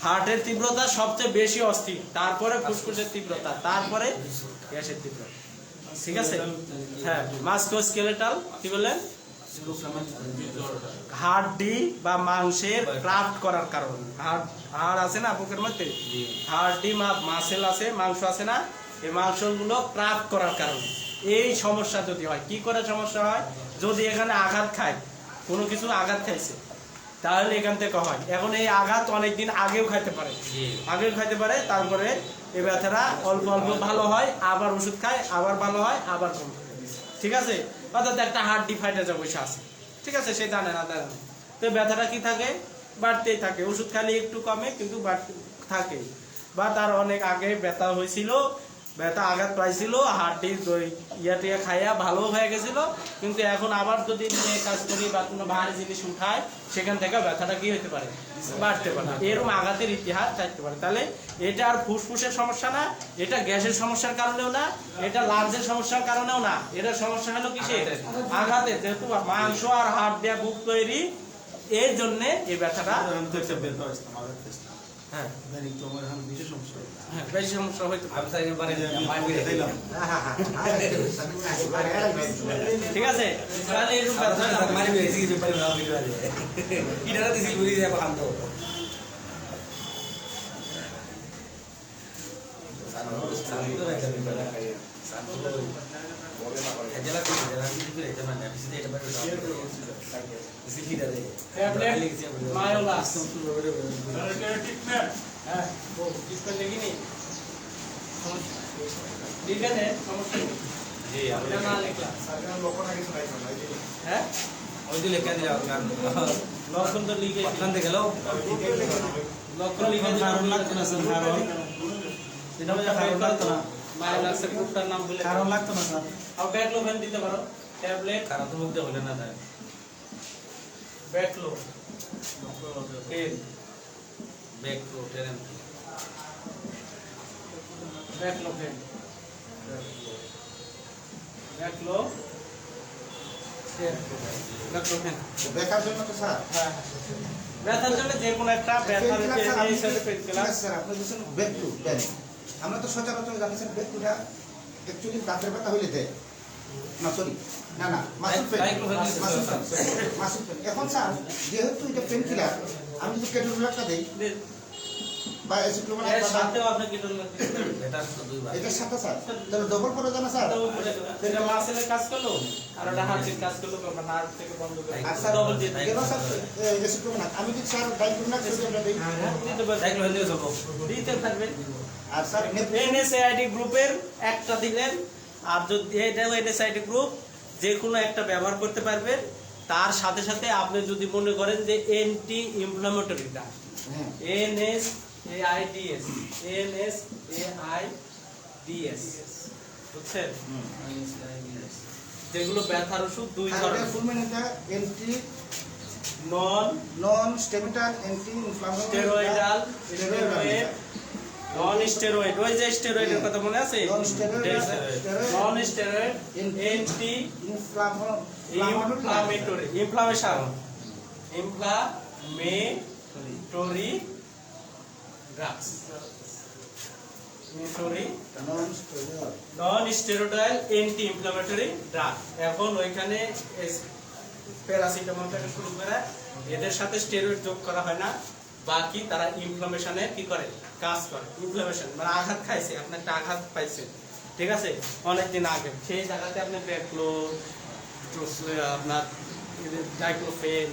হার্টের তীব্রতা সবচেয়ে বেশি অস্থির, তারপরে ফুসফুসের তীব্রতা, তারপরে গ্যাসের তীব্রতা। ঠিক আছে? হ্যাঁ, মাস্কুলোস্কেলেটাল কি বললেন? হাড়টি বা মাংসের ক্রাফট করার কারণ। হাড় আছে না বুকের মধ্যে, হাড়টি মাসেল আছে, মাংস আছে না, এই মাংসগুলো ক্রাফট করার কারণে এই সমস্যা যদি হয়। কি করে সমস্যা হয়? যদি এখানে আঘাত খায়, কোনো কিছু আঘাত খাইছে, তাহলে এখান থেকে হয়। এখন এই আঘাত অনেকদিন আগেও খাইতে পারে, তারপরে এই ব্যথাটা অল্প অল্প ভালো হয়, আবার ওষুধ খায়, আবার ভালো হয়, আবার কম। ঠিক আছে? অর্থাৎ একটা হাড্ডি ফাইটে যা বসে আছে, ঠিক আছে, সে জানে না। তো ব্যথাটা কি থাকে? বাড়তেই থাকে, ওষুধ খালি একটু কমে কিন্তু বাড়তে থাকে। বা তার অনেক আগে ব্যথা হয়েছিল, ব্যথা আঘাত পাইছিল, হাড্ডির টিয়া খাইয়া ভালো হয়ে গেছিল, কিন্তু এখন আবার যদি নিয়ে কাজ করি বা কোনো ভারী জিনিস উঠায়, সেখান থেকে ব্যথাটা কি হতে পারে? বাড়তে পারে। এরকম আঘাতের ইতিহাস থাকতে পারে। তাহলে এটা আর ফুসফুসের সমস্যা না, এটা গ্যাসের সমস্যার কারণেও না, এটা লাঞ্চের সমস্যার কারণেও না, এটা সমস্যা হলো কিসের? আঘাতের। যেহেতু মাংস আর হাড় দেওয়া বুক তৈরি, এর জন্য এই ব্যথাটা হ্যাঁ বেশি সমস্যা হইতে পারে। ঠিক আছে? তাহলে এরকম মায়োলাস হ্যাঁ ও इसको लेगी नहीं ठीक है ने समस्या जी आपने ना लिखला সাধারণ লক্ষণ আগে শোনাইছেন না যে হ্যাঁ ওই যে লেখা দিলাম লক্ষণ তো লিখে লক্ষণ দেখে গেল লক্ষণ লিখে কারণ লাগতো না স্যার, কারণ এটা বলে কারণ লাগতো না, মায়োলাসের গ্রুপটার নাম বলে কারণ লাগতো না স্যার। আর ব্যাকলোভেন দিতে পারো ট্যাবলেট, কারণ তো মুখতে হলে না স্যার। ব্যাকলো এর ব্যাকলোভেন ব্যাকলোভেন ব্যাকলোভেন দেখার জন্য তো স্যার হ্যাঁ ব্যথার জন্য যে কোনো একটা ব্যথার এই সাথে পেট ক্লাস স্যার আপনি বলছেন ব্যাক টু ব্যাক, আমরা তো সচরাচর জানি স্যার ব্যাক টুটা অ্যাকচুয়ালি দাঁতের ব্যথা হইলে দেয় না, সরি না না মাসুল পেন, মাসুল পেন। এখন স্যার যেহেতু এটা পেন কিলার, আমি যদি কেটোলুলারটা দেই বা অ্যাসিক্লোমাইন এর সাথেও আপনি কিটোল লাগবে এটা তো দুইবার এটার সাথে স্যার তাহলে ডবল করে জানা স্যার। এটা মাসেলের কাজ করলো আর ওটা হার্টের কাজ করলো, আমরা নার্ভ থেকে বন্ধ করে আর স্যার ডবল দিয়ে কেন স্যার অ্যাসিক্লোমাইন আমি যদি স্যার ডাইক্লোমিনাক সেটা দেই দিতে পারবেন, ব্যাকলোভেন দিয়ে যাবো। দিতে থাকবেন। আর স্যার এনএসআইডি গ্রুপের একটা দিলেন, আর যদি এটাও এনএসআইডি গ্রুপ যে কোনো একটা ব্যবহার করতে পারবেন। তার সাথে সাথে আপনি যদি মনে করেন যে এন্টি ইনফ্লামেটরিটা NSAIDS বুঝছেন, যেগুলো ব্যথার ওষুধ দুই ধরনের, ফুল মিন এটা anti non non steroidal anti inflammatory steroidal, steroid, non steroid, ওই যে স্টেরয়েডের কথা মনে আছে, non steroid anti inflammatory, inflammation, inflammatory drugs, non steroidal anti inflammatory drug. এখন ওইখানে প্যারাসিটামল থেকে শুরু করে এদের সাথে স্টেরয়েড যোগ করা হয় না, বাকি তারা ইনফ্লামেশনে কি করে? কাজ করে। ইনফ্লামেশন মানে আঘাত খাইছে, আপনি একটা আঘাত পাইছে, ঠিক আছে, অনেকদিন আগে, সেই জায়গাতে আপনি ব্যাকলো, আপনার ডাইক্লোফেন,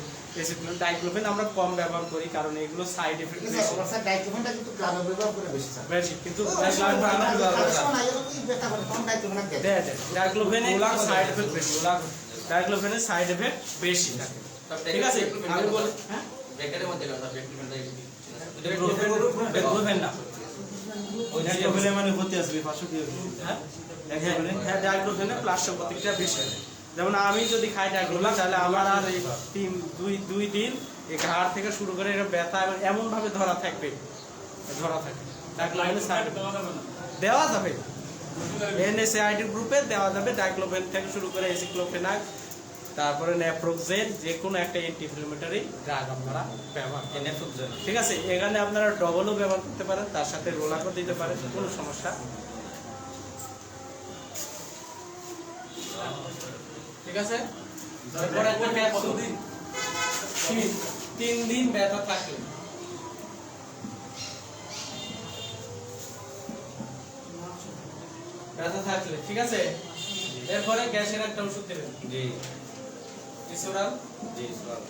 ডাইক্লোফেন আমরা কম ব্যবহার করি কারণ এগুলো সাইড এফেক্ট বেশি, স্যার ডাইক্লোমিনটা কিন্তু গ্রামে ব্যবহার করে বেশি স্যার বেশি, কিন্তু ডাইক্লোফেনের সাইড এফেক্ট বেশি থাকে। ঠিক আছে, আমি বলি হ্যাঁ ব্যাকেটের মধ্যে কথা ব্যাকটেরিয়া ডাইক্লোফেন না, ওই ডাইক্লোভেনে মানে ক্ষতি আসবে 500 দিয়ে হ্যাঁ হ্যাঁ ডাইক্লোফেনে প্লাস প্রতিক্রিয়া বেশি হয়। যেমন আমি যদি খাই ডাইক্লোফেন তাহলে আমার আর এই দুই দিন এই ঘাড় থেকে শুরু করে এটা ব্যথা এমন ভাবে ধরা থাকে। ডাইক্লোফেনের সাইড দেওয়া যাবে, NSAID গ্রুপে দেওয়া যাবে, ডাইক্লোফেন থেকে শুরু করে এসিক্লোফেনাক, তারপরে নেপ্রোক্সেন, যে কোনো একটা অ্যান্টিইনফ্ল্যামেটরি ড্রাগ আপনারা ব্যবহার করেন। নেপ্রোক্সেন। ঠিক আছে, এখানে আপনারা ডবলও ব্যবহার করতে পারেন, তার সাথে রোলাকও দিতে পারেন, কোনো সমস্যা। ঠিক আছে, এরপরে একটা ক্যাপসুল 3 দিন ব্যথা থাকলে, ঠিক আছে। এরপরে গ্যাসের একটা ওষুধ দেবেন, জি ইসোরাল। জি স্যার।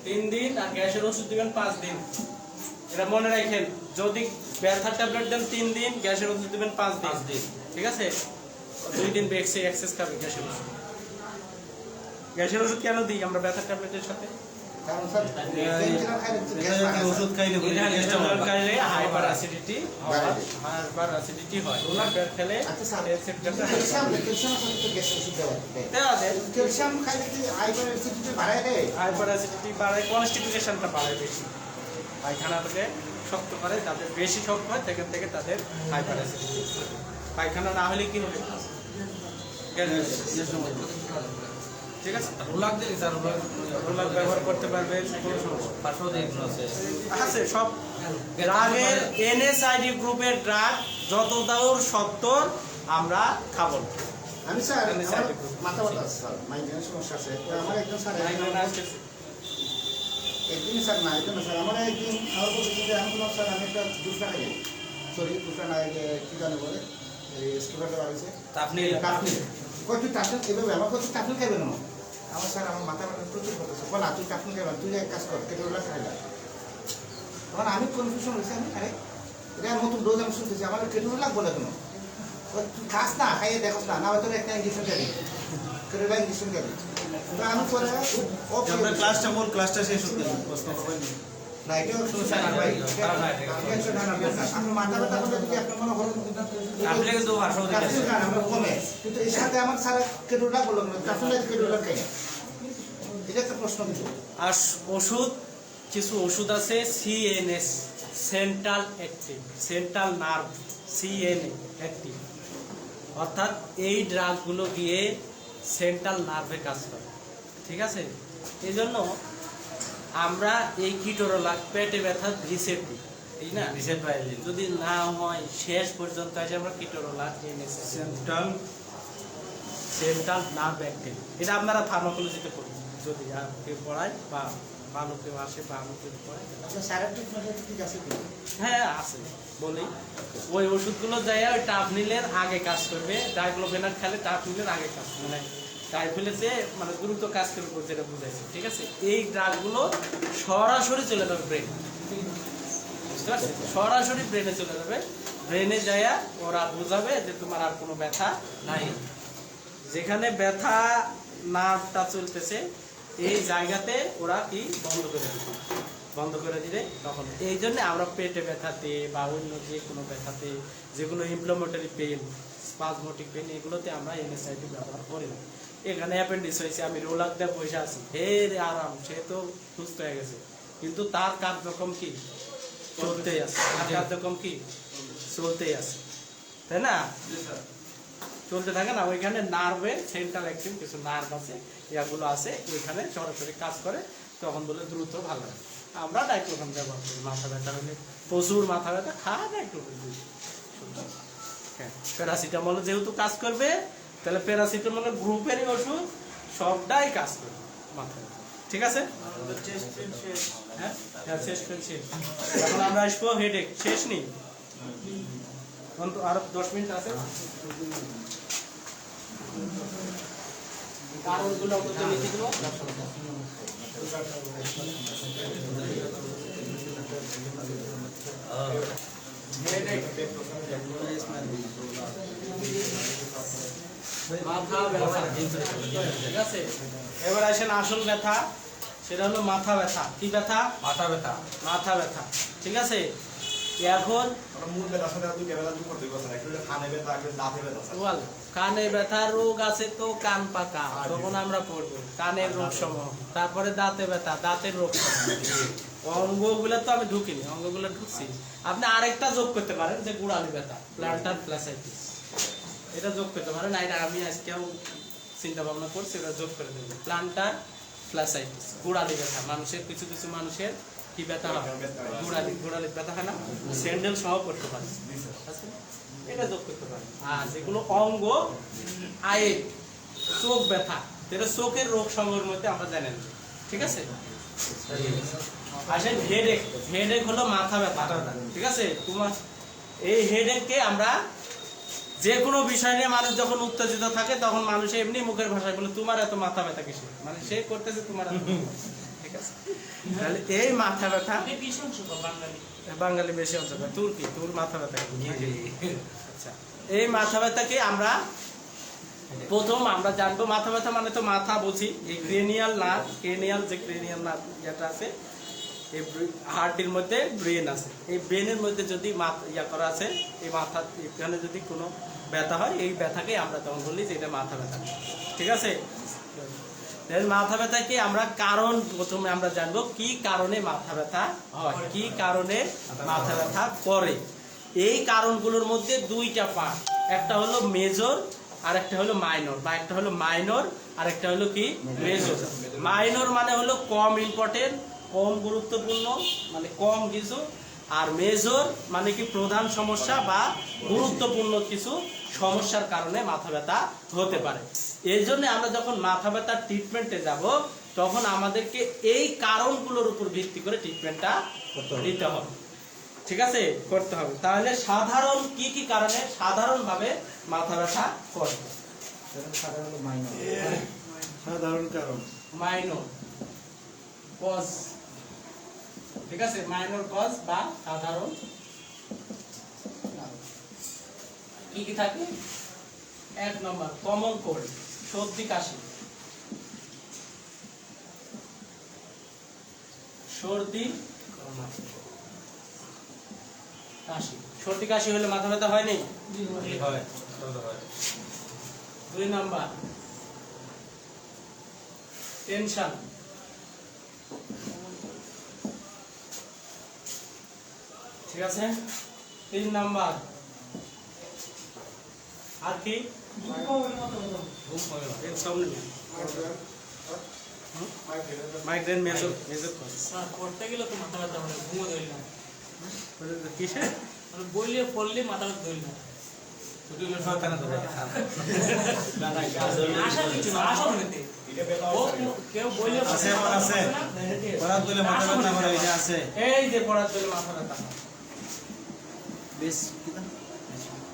3 দিন, আর গ্যাসের ওষুধ দিবেন 5 দিন। এটা মনে রাখেন, যদি ব্যথার ট্যাবলেট দেন 3 দিন, গ্যাসের ওষুধ দিবেন 5 দিন। ঠিক আছে, 2 দিন বেক্সে এক্সেস খাবে গ্যাসের ওষুধ। গ্যাসের ওষুধ কেন দিই আমরা ব্যথার ট্যাবলেটের সাথে? কারণ স্যার পেইনকিলার খাইলে কিন্তু গ্যাস বাড়ে। ওষুধ খাইলে খাইলে হাইপার অ্যাসিডিটি হয়। খেলে আচ্ছা স্যার, অ্যাসিডিটি ক্যালসিয়াম সাথে তো গ্যাস ওষুধ দেওয়া দেয়। ক্যালসিয়াম খাইলে কি হাইপার অ্যাসিডিটি বাড়ায় দেয়? হাইপার অ্যাসিডিটি বাড়ায়, কনস্টিটিউশনটা বাড়ায় বেশি, পায়খানাটাকে শক্ত করে, তাদের বেশি শক্ত হয়, সেখান থেকে তাদের হাইপার অ্যাসিডিটি। পায়খানা না হলে কি হবে? ঠিক আছে, রোলাক দিয়ে স্যার, রোলাক ব্যবহার করতে পারবেন, কোনো সমস্যা পার্শ্বদিক আছে। আছে। সব ড্রাগের এনএসআইডি গ্রুপের ড্রাগ যত দূর সত্তর আমরা খাবো না। আমি স্যার আমার মাথা ব্যথা আছে স্যার, মাইগ্রেনের সমস্যা আছে। তো আমার একজন স্যার একদিন স্যার না, একজন স্যার আমার একদিন আমার বলছে যে আমি বললাম স্যার আমি একটা দুসরা খাই, সরি দুসরা না, কি জানে বলে স্টুডেন্ট আছে আপনি টাফনি কত টাফনি এভাবে আমার কত টাফনি খাইবে না আমার স্যার, আমার মাথা ব্যথা প্রচুর করতেছে, বল তুই টাফনি খাইবা, তুই এক কাজ কর কেটোলা খাই না। তখন আমি কনফিউশন হয়েছি, আমি আরে এটা নতুন ডোজ আমি শুনতেছি, আমার কেটোলা বলে কেন? তুই খাস না, খাইয়ে দেখোস না, না হয়তো একটা ইঞ্জেকশন খাবি, কেটোলা ইঞ্জেকশন খাবি। আমি পরে আমরা ক্লাসটা মূল ক্লাসটা শেষ হতে প্রশ্ন করবেন না, এটাও শুনছেন না ভাই, আপনার মাথা ব্যথা করলে যদি আপনার মনে করেন আপনি কিন্তু পার্শ্বদিক আছে। কাফিল খান আমরা কমে, কিন্তু এর সাথে আমার স্যার কেটোলা বললো না, কাফিল কেটোলা খাই না, এটা একটা প্রশ্ন কিন্তু। আর ওষুধ, কিছু ওষুধ আছে CNS, central active, central nerve, CNA active, অর্থাৎ এই ড্রাগগুলো গিয়ে সেন্ট্রাল নার্ভে কাজ করে। ঠিক আছে, এই জন্য আমরা এই কিটোরোলাক পেটে ব্যথা রিসেট দিই, এই না রিসেট পাই যদি না হয় শেষ পর্যন্ত এসে আমরা কিটোরোলাক এনেছি, সেন্ট্রাল নার্ভ অ্যাক্টিভ। এটা আপনারা ফার্মাকোলজিতে পড়বেন, যদি কেউ পড়ায় বা ভালো কেউ আসে বা আমি কেউ পড়াই। আচ্ছা স্যারের ট্রিটমেন্ট ঠিক আছে কি? হ্যাঁ আছে, বলি ওই ওষুধগুলো যায় ওই টাফনিলের আগে কাজ করবে, ডাইক্লোফেনাক খেলে টাফনিলের আগে কাজ করবে, মানে টাইফিলেতে মানে দ্রুত কাজ করবে, যেটা বুঝাইছে। ঠিক আছে, এই ড্রাগগুলো সরাসরি চলে যাবে ব্রেন, বুঝতে পারছি, সরাসরি ব্রেনে চলে যাবে। ব্রেনে যাইয়া ওরা বুঝাবে যে তোমার আর কোনো ব্যথা নাই, যেখানে ব্যথা নার্ভটা চলতেছে এই জায়গাতে ওরা কি বন্ধ করে দিবে, বন্ধ করে দিলে তখন এই জন্য আমরা পেটে ব্যথাতে বা অন্য যে কোনো ব্যথাতে, যে কোনো ইনফ্লামেটরি পেন, স্পাজমোটিক পেন, এগুলোতে আমরা এনএসআইডি ব্যবহার করি না। এখানে অ্যাপেন্ডিক্স হয়েছে, আমি রোলাক দিয়ে বসে আছি, হে রে আরাম, সে তো সুস্থ হয়ে গেছে, কিন্তু তার কার্যক্রম কি চলতেই আছে, তার কার্যক্রম কি চলতেই আছে, তাই না? চলতে থাকে না, ওইখানে নার্ভে সেন্ট্রাল অ্যাক্টিভ কিছু নার্ভ আছে, ইয়াগুলো আছে, ওইখানে সরাসরি কাজ করে, তখন বলে দ্রুত ভালো হয়। আমরা ডাইক্লোফেন ব্যবহার করি, মাথা ব্যথা হলে, প্রচুর মাথা ব্যথা খাওয়া ডাইক্লোফেন দিই। হ্যাঁ, প্যারাসিটামল যেহেতু কাজ করবে, তাহলে প্যারাসিটামলের গ্রুপেরই ওষুধ সবটাই কাজ করবে মাথা ব্যথা। ঠিক আছে, হ্যাঁ হ্যাঁ শেষ করছি। এখন আমরা আসবো হেডেক, শেষ নেই, আরো 10 মিনিট আছে। কারণগুলো অন্তত লিখে দেবো। মাথা ব্যথা, ঠিক আছে। এবার আসেন আসল ব্যথা, সেটা হলো মাথা ব্যথা। কি ব্যথা? মাথা ব্যথা। মাথা ব্যথা, ঠিক আছে। এখন মূল ব্যথার সাথে দুইটা ব্যথা যোগ করতে হবে, একটা হলো কানে ব্যথা, একটা দাঁতে ব্যথা। কানে ব্যথার রোগ আছে তো কান পাকা, তখন আমরা পড়বো কানের রোগ সমূহ। তারপরে দাঁতে ব্যথা, দাঁতের রোগ সমূহ। অঙ্গগুলো তো আমি ঢুকিনি, অঙ্গগুলো ঢুকছি। আপনি আরেকটা যোগ করতে পারেন যে গোড়ালি ব্যথা, প্ল্যান্টার ফ্ল্যাসাইটিস, এটা যোগ করতে পারেন। এটা আমি আজকেও চিন্তা ভাবনা করছি, এটা যোগ করে দেবো। প্ল্যান্টার ফ্ল্যাসাইটিস, গোড়ালি ব্যথা। মানুষের কিছু কিছু মানুষের কি ব্যথা হয়, গোড়ালি ব্যথা হয় না, স্যান্ডেল সহ করতে পারে, এটা যোগ করতে পারে। আর যেগুলো অঙ্গ আয়ে চোখ ব্যথা, এটা চোখের রোগ সমূহের মধ্যে আমরা জানেন, ঠিক আছে। আসেন হেডেক, হেডেক হলো মাথা ব্যথা, ঠিক আছে। তোমার এই হেডেককে আমরা যে কোনো বিষয় নিয়ে মানুষ যখন উত্তেজিত থাকে তখন মানুষ এমনি মুখের ভাষায় বলে তোমার এত মাথা ব্যথা কিসে, মানে সে করতেছে তোমার এত মাথা ব্যথা, ঠিক আছে। তাহলে এই মাথা ব্যথা বাঙালি বেশি অংশ, তোর কি, তোর মাথা ব্যথা কি? আচ্ছা, এই মাথা ব্যথাকে আমরা প্রথম আমরা জানবো, মাথা ব্যথা মানে তো মাথা বুঝি, এই ক্রেনিয়াল নার্ভ, ক্রেনিয়াল যে ক্রেনিয়াল নার্ভ যেটা আছে এই হার্টের মধ্যে ব্রেন আছে, এই ব্রেনের মধ্যে যদি ইয়া করা আছে, এই মাথা এখানে যদি কোনো ব্যথা হয়, এই ব্যথাকে আমরা তখন বলি যে এটা মাথা ব্যথা, ঠিক আছে। মাথা ব্যথাকে আমরা কারণ প্রথমে আমরা জানবো কি কারণে মাথা ব্যথা হয়, কি কারণে মাথা ব্যথা করে। এই কারণগুলোর মধ্যে দুইটা পার্ট, একটা হলো মেজর আর একটা হলো মাইনর, বা একটা হলো মাইনর আর একটা হলো কি মেজর। মাইনর মানে হলো কম ইম্পর্টেন্ট, কম গুরুত্বপূর্ণ, মানে কম কিছু। আর মেজর মানে কি প্রধান সমস্যা বা গুরুত্বপূর্ণ কিছু সমস্যার কারণে মাথা ব্যথা হতে পারে। এই জন্য আমরা যখন মাথা ব্যথার ট্রিটমেন্টে যাব তখন আমাদেরকে এই কারণগুলোর উপর ভিত্তি করে ট্রিটমেন্টটা দিতে হবে, ঠিক আছে, করতে হবে। তাহলে সাধারণ কি কি কারণে সাধারণভাবে মাথা ব্যথা করে? সাধারণ কারণ মাইনর কজ, ঠিক আছে, মাইনর কজ বা সাধারণ কি কি থাকে? 1 নম্বর কমন কোল্ড, সর্দি কাশি, সর্দি কাশি। সর্দি কাশি হলে মাথা ব্যথা হয় নাই? হয়। 2 নাম্বার টেনশন, ঠিক আছে। 3 নাম্বার আর কি? Migraine, major cause. স্যার করতে গেলে তো মাথা ব্যথা হয়, ঘুমো ধরি না, কিসে? মানে বললে পড়লে মাথা ব্যথা ধরি না। আশা কিছু না, আশা মনেতে কেউ বললে আছে, এমন আছে পড়ার দলে মাথা ব্যথা করে, এটা আছে। এই যে পড়ার জন্য মাথা ব্যথা, বেশ কিটা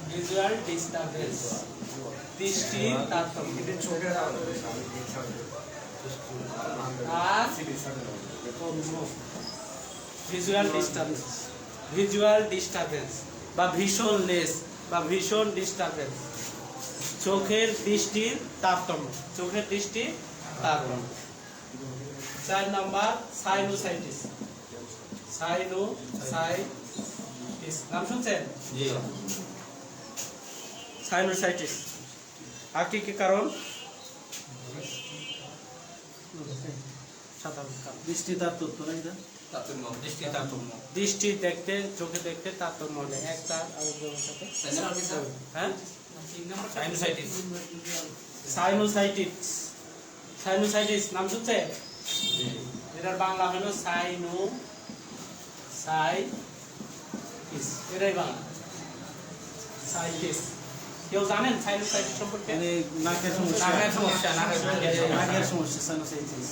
ভিজুয়াল ডিস্টারবেন্স, দৃষ্টির তারতম্য, আর ভিজুয়াল ডিস্টারবেন্স, ভিজুয়াল ডিস্টারবেন্স বা ভিশনলেস বা ভিশন ডিস্টারবেন্স, চোখের দৃষ্টির তারতম্য, চোখের দৃষ্টির তারতম্য। 4 নাম্বার সাইনোসাইটিস, সাইনোসাইটিস নাম শুনছেন? জি। সাইনোসাইটিস। আর কি কি কারণ? সাধারণ কারণ বৃষ্টি তার তথ্য না এটা দৃষ্টি তারতম্য। দৃষ্টি দেখতে, চোখে দেখতে তারতম্য হলে এক তার আরেকজনের সাথে, হ্যাঁ, সাইনোসাইটিস। সাইনোসাইটিস, সাইনোসাইটিস নাম শুনছে? এটার বাংলা হলো সাইনোসাইটিস, এটাই বাংলা সাইটিস। কেউ জানেন সাইনোসাইটিস সম্পর্কে? মানে নাকের সমস্যা, নাকের সমস্যা, নাকের সমস্যা। নাকের সমস্যা সাইনোসাইটিস,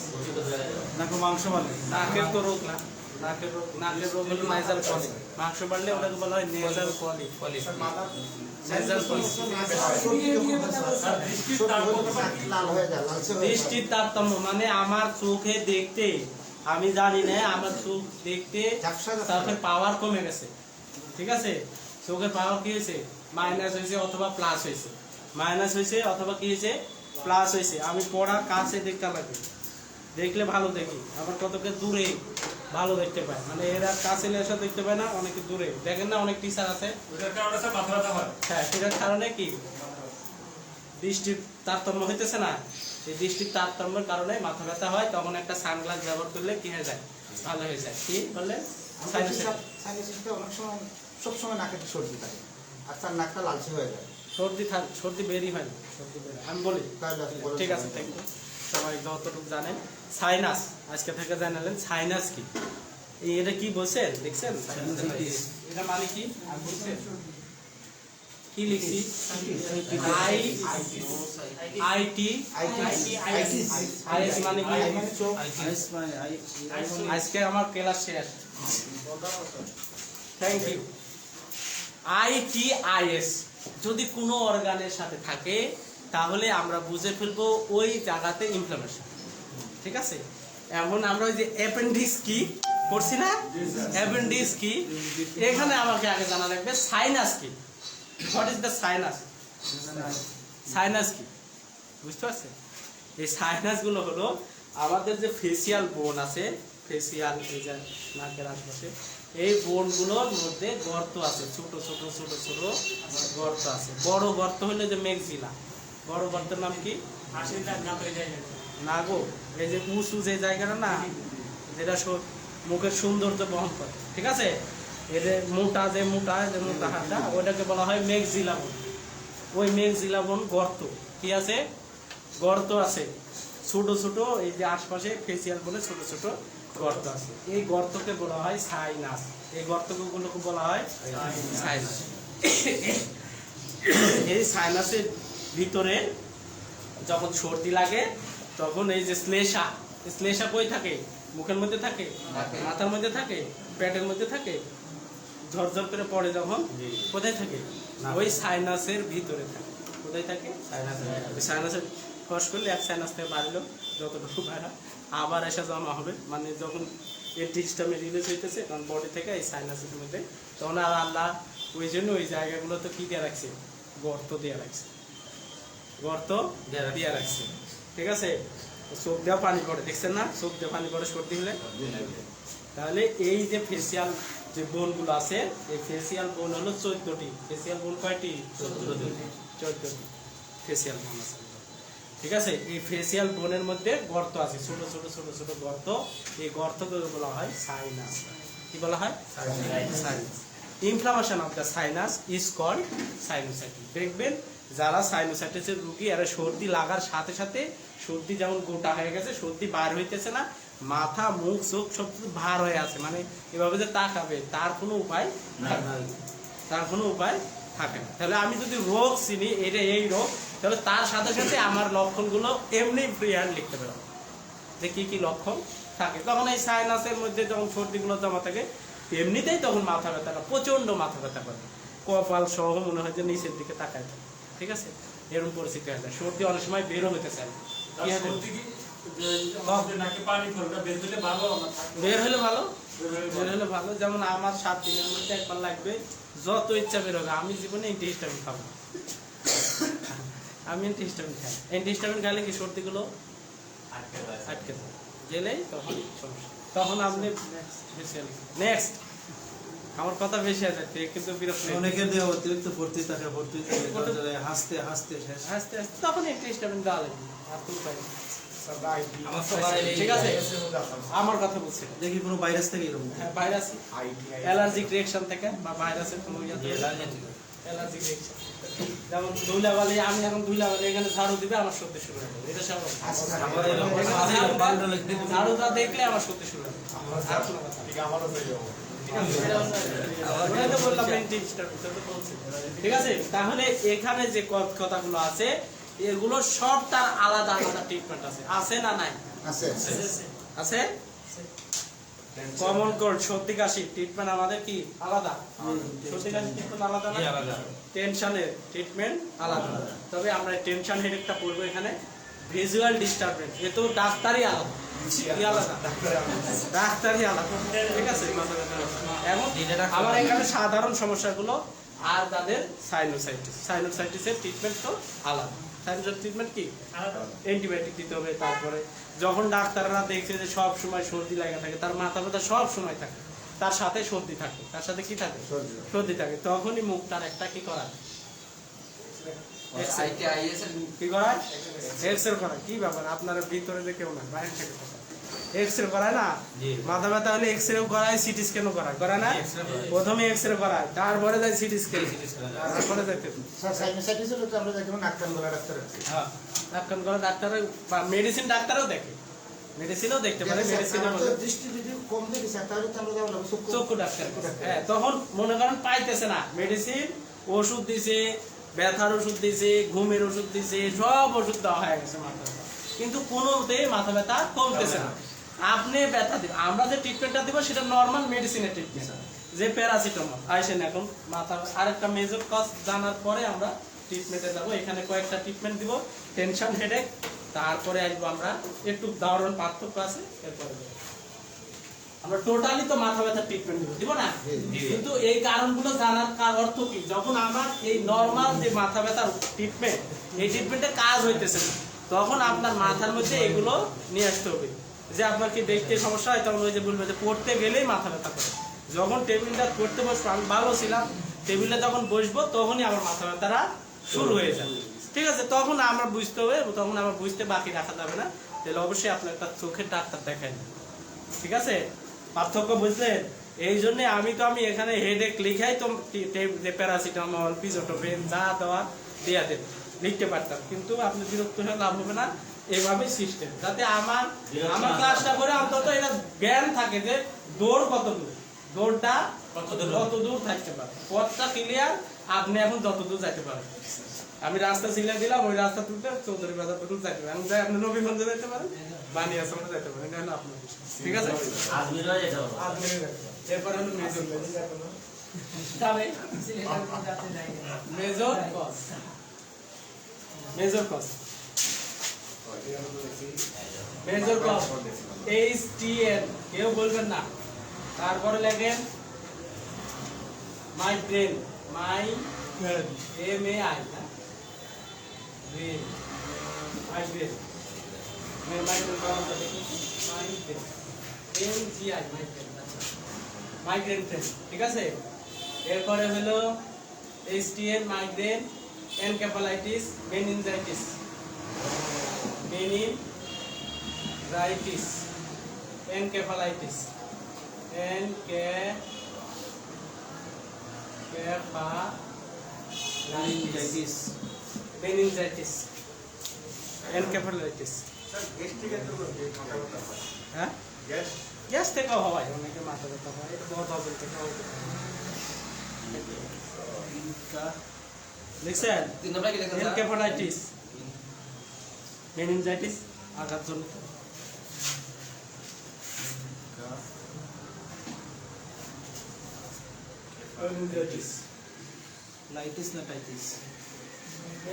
নাকে মাংস বাড়ে, নাকের তো রোগ না, নাকের রোগ, নাকের রোগ হলো নেজাল পলি, মাংস বাড়লে ওটাকে বলা হয় নেজাল পলি, নেজাল পলি। লাল হয়ে যায়, লালচে হয়ে যায়। দৃষ্টির তারতম্য মানে আমার চোখে দেখতে, আমি জানি না আমার চোখ দেখতে চোখের পাওয়ার কমে গেছে, ঠিক আছে। চোখের পাওয়ার কি হয়েছে? মাইনাস হয়েছে অথবা প্লাস হয়েছে, মাইনাস হয়েছে অথবা কি হয়েছে? প্লাস হয়েছে। আমি পড়ার কাছে দেখতে লাগে, দেখলে ভালো দেখি, আবার কতকে দূরে ভালো দেখতে পায়, মানে এরা কাছে এসে দেখতে পায় না, অনেকে দূরে দেখেন না, অনেক টিচার আছে, ওটার কারণে স্যার মাথা ব্যথা হয়। হ্যাঁ, সেটার কারণে কি দৃষ্টির তারতম্য হইতেছে না, এই দৃষ্টির তারতম্যের কারণে মাথা ব্যথা হয়। তখন একটা সানগ্লাস ব্যবহার করলে কি হয়ে যায়? ভালো হয়ে যায়। কি বললেন? সাইনাসাইটিস। সাইনাসাইটিসটা অনেক সময় সবসময় নাকে সর্দি থাকে আর তার নাকটা লালচে হয়ে যায়। সর্দি বেরই হয় না, আমি বলি। ঠিক আছে, থ্যাংক ইউ। সবাই যতটুকু জানেন সাইনাস, আজকে থেকে জানালেন সাইনাস কি। এটা কি বলছেন দেখছেন? এটা মানে কি আমি বলছেন কি লিখছি? আইএস মানে কি? আজকে আমার ক্লাস শেষ। Thank you. ITIS যদি কোনো অর্গানের সাথে থাকে তাহলে আমরা বুঝে ফেলবো ওই জায়গাতে ইনফ্লামেশন। ঠিক আছে, এখন আমরা ওই যে অ্যাপেন্ডিক্স কি পড়ছি না, অ্যাপেন্ডিক্স কি, এখানে আমাকে আগে জানা লাগবে সাইনাস কি। What is the sinus? Sinus কি বুঝতে পারছেন? এই সাইনাস গুলো হলো আমাদের যে ফেসিয়াল বোন আছে, ফেসিয়াল এই যে নাকের আশপাশে, এই বোনগুলোর মধ্যে গর্ত আছে, ছোট ছোট ছোট ছোট গর্ত আছে। বড় গর্ত হলো যে ম্যাক্সিলা। বড় গর্তের নাম কি? না গো, এই যে উঁচু যে জায়গাটা না, যেটা মুখের সৌন্দর্য বহন করে, ঠিক আছে, এদের মোটা যে মোটা হাতটা, ওইটাকে বলা হয় ম্যাক্সিলা বোন। ওই ম্যাক্সিলা বোন গর্ত কি আছে? গর্ত আছে ছোট ছোট, এই যে আশপাশে ফেসিয়াল বলে ছোট ছোট গর্ত আছে। এই গর্তকে বলা হয় সাইনাস। এই গর্তগুলোকে বলা হয় সাইনাস। এই সাইনাসের ভিতরে যখন সর্দি লাগে তখন এই যে শ্লেষা কই থাকে? মুখের মধ্যে থাকে, মাথার মধ্যে থাকে, পেটের মধ্যে থাকে, ঝরঝর করে পড়ে যখন, কোথায় থাকে? ওই সাইনাসের ভিতরে থাকে। কোথায় থাকে? সাইনাসের কষ্ট করলে এক সাইনাস থেকে বাড়লো, যতটুকু বাড়া আবার এসে জমা হবে, মানে যখন এন্টিহিস্টামিন রিলিজ হইতেছে তখন বডি থেকে এই সাইনাসের মধ্যে, তখন আর আল্লাহ ওই জন্য ওই জায়গাগুলো তো কি দিয়ে রাখছে? গর্ত দিয়ে রাখছে, গর্ত দিয়ে রাখছে। ঠিক আছে, চোখ দেওয়া পানি পড়ে, দেখছেন না? চোখ দিয়ে পানি পড়ে সর্দি হলে। তাহলে এই যে ফেসিয়াল যে বোনগুলো আছে, এই ফেসিয়াল বোন হলো 14টি। ফেসিয়াল বোন কয়টি? 14টি ফেসিয়াল বোন আছে। ঠিক আছে, এই ফেসিয়াল বোনের মধ্যে গর্ত আছে, ছোট ছোট ছোট ছোট গর্ত। এই গর্তকে বলা হয় সাইনাস। কি বলা হয়? Sinus. Inflammation of the sinus is called sinusitis. দেখবেন যারা সাইনোসাইটিসের রোগী, আর সর্দি লাগার সাথে সাথে সর্দি যেমন গোটা হয়ে গেছে, সর্দি বার হইতেছে না, মাথা মুখ চোখ সব ভার হয়ে আছে, মানে এভাবে যে তাকাবে তার কোনো উপায় থাকে না। তাহলে আমি যদি রোগ চিনি এটা এই রোগ, তাহলে তার সাথে সাথে আমার লক্ষণগুলো এমনি ফ্রি হ্যান্ড লিখতে পারবো যে কি কি লক্ষণ থাকে। তখন এই সাইনাসের মধ্যে যখন সর্দিগুলো জমা থাকে এমনিতেই তখন মাথা ব্যথাটা, প্রচন্ড মাথা ব্যথা করে, কপাল সহ মনে হয় যে নিচের দিকে তাকায় থাকে। ঠিক আছে, এরকম পরিস্থিতি হয়। সর্দি অনেক সময় বেরো হতে চায়, বের হলে ভালো। যেমন আমার 7 দিনের মধ্যে একবার লাগবে, যত ইচ্ছা বের হবে। আমি জীবনে অ্যান্টিহিস্টামিন খাবো, আমি অ্যান্টিহিস্টামিন খাই। অ্যান্টিহিস্টামিন খাইলে কি সর্দিগুলো আটকে গেলেই তখন সমস্যা। তখন আপনি নেক্সট, আমার কথা বেশি আছে কিন্তু বিরক্ত, অনেকের দেহ অতিরিক্ত ভর্তি থাকে, হাসতে হাসতে তখন অ্যান্টিহিস্টামিন দেওয়া লাগবে। আর তো উপায় নেই। ঠিক আছে, আমার কথা বলছি, দেখি কোনো ভাইরাস থেকে এরকম। হ্যাঁ, ভাইরাস, অ্যালার্জিক রিঅ্যাকশন থেকে বা ভাইরাসের কোনো অ্যালার্জিক রিঅ্যাকশন। যেমন ধুলাবালি, আমি এখন ধুলাবালি এখানে ঝাড়ু দিবে আমার সত্যি শুরু হবে, এটা স্বাভাবিক। ঝাড়ুটা দেখলে আমার সত্যি শুরু হবে। ঠিক আছে, তাহলে এখানে যে কথাগুলো আছে এগুলো সব তার আলাদা আলাদা ট্রিটমেন্ট আছে। আছে না নাই? আছে। কমন কোল্ড, সর্দি কাশি ট্রিটমেন্ট আমাদের কি আলাদা? সর্দি কাশি ট্রিটমেন্ট আলাদা না? টেনশনের ট্রিটমেন্ট আলাদা। তবে আমরা টেনশন হেডেকটা পড়বো এখানে। ভিজুয়াল ডিস্টারবেন্স, এ তো ডাক্তারই আলাদা। কি আলাদা? ডাক্তারই আলাদা। ঠিক আছে, এখন আমার এখানে সাধারণ সমস্যাগুলো আর তাদের সাইনোসাইটিসের ট্রিটমেন্ট তো আলাদা। সাইনোসাইটিস ট্রিটমেন্ট কি? অ্যান্টিবায়োটিক দিতে হবে। তারপরে যখন ডাক্তাররা দেখছে যে সব সময় সর্দি লাগা থাকে, তার মাথা ব্যথা সব সময় থাকে, তার সাথে সর্দি থাকে, তার সাথে কি থাকে? সর্দি থাকে, তখনই মুখটার একটা কি করা, কি করা? এক্সরে করা। কি ব্যাপার, আপনারা ভিতরে যে কেউ না, বাইরে থেকে এক্সরে করায় না, জি। মাথা ব্যথা হলে এক্সরেও করায়, সিটি স্ক্যানও করায় না? X-ray করায়। প্রথমে এক্সরে করায়, তারপরে যায় সিটি স্ক্যান, CT scan। তারপরে যাইতে স্যার সাইনোসাইটিস হলে তো আমরা দেখবেন নাক কান গলা ডাক্তার আছে হ্যাঁ ডাক্তার করে, ডাক্তার বা মেডিসিন ডাক্তারও দেখে, মেডিসিনও দেখতে পারে, মেডিসিনও আমার তো দৃষ্টি যদি কম দেখি স্যার তাহলে তো আমরা যাবো চক্ষু ডাক্তার। হ্যাঁ তখন মনে করেন পাইতেছে না, মেডিসিন ওষুধ দিছে, ব্যথার ওষুধ দিছে, ঘুমের ওষুধ দিছে, সব ওষুধ দেওয়া হয়ে গেছে মাথা ব্যথা, কিন্তু কোনোতেই মাথা ব্যথা কমতেছে না। আপনি ব্যথা দিবেন, আমরা যে ট্রিটমেন্টটা দিব সেটা নর্মাল মেডিসিনের ট্রিটমেন্ট, যে প্যারাসিটামল। আসেন এখন মাথা আরেকটা মেজর কজ জানার পরে আমরা ট্রিটমেন্টে যাব। এখানে কয়েকটা ট্রিটমেন্ট দিব, টেনশন, হেডেক, তারপরে আসবো আমরা একটু দারুণ পার্থক্য আছে, এরপরে যাব। আমরা টোটালি তো মাথা ব্যথার ট্রিটমেন্ট দিব না, কিন্তু এই কারণগুলো জানার অর্থ কি, যখন আমার এই নরমাল যে মাথা ব্যথার ট্রিটমেন্ট, এই ট্রিটমেন্টে কাজ হইতেছে না, তখন আপনার মাথার মধ্যে এগুলো নিয়ে আসতে হবে। যে আপনার কি দেখতে সমস্যা হয়, তখন ওই যে বলবে যে পড়তে গেলেই মাথা ব্যথা করে। যখন টেবিলটা পড়তে বসবো, আমি ভালো ছিলাম, টেবিলে যখন বসবো তখনই আমার মাথা ব্যথাটা শুরু হয়ে যাবে। ঠিক আছে, তখন আমরা বুঝতে হবে, তখন আমার বুঝতে বাকি রাখা যাবে না, তাহলে অবশ্যই আপনার একটা চোখের ডাক্তার দেখাই। ঠিক আছে, পার্থক্য বুঝলেন? এই জন্য আমি এখানে হেডেক লিখাই তো প্যারাসিটামল, পিজোটোফেন যা দেওয়া দেয়া দেন লিখতে পারতাম, কিন্তু আপনি বিরক্ত হয়ে লাভ হবে না। এইভাবে সিস্টেম, যাতে আমার ক্লাসটা করে অন্তত এটা জ্ঞান থাকে যে দৌড় কত দূর, দৌড়টা কত দূর থাকতে পারে, পথটা ক্লিয়ার, আপনি এখন যত দূর যাইতে পারেন। আমি রাস্তা সিলে দিলাম, ওই রাস্তা তুলতে চৌধুরী বাজার পর্যন্ত যাইতে পারেন, আমি যাই আপনি নবীগঞ্জে যাইতে পারেন, বানিয়াচলে যাইতে পারেন, এটা হলো আপনার বিষয়। ঠিক আছে, আজমিরও যেতে পারবো। এরপরে হলো major major cause, major cause, major cause HTN, কেউ বলবেন না। তারপরে লেখেন migraine, MAI, migraine, migraine train. ঠিক আছে, এরপরে হলো HTN, migraine, encephalitis, meningitis, meningitis, encephalitis, encephalitis, meningitis, encephalitis. হ্যাঁ, গ্যাস থেকেও হয়, অনেকে মাথা ব্যথা হয়, এটা বহুত অবল থেকে হয়। লিখছেন? এনকেফালাইটিস, মেনিনজাইটিস, আঘাতজনিত। মেনিনজাইটিস, লাইটিস না টাইটিস?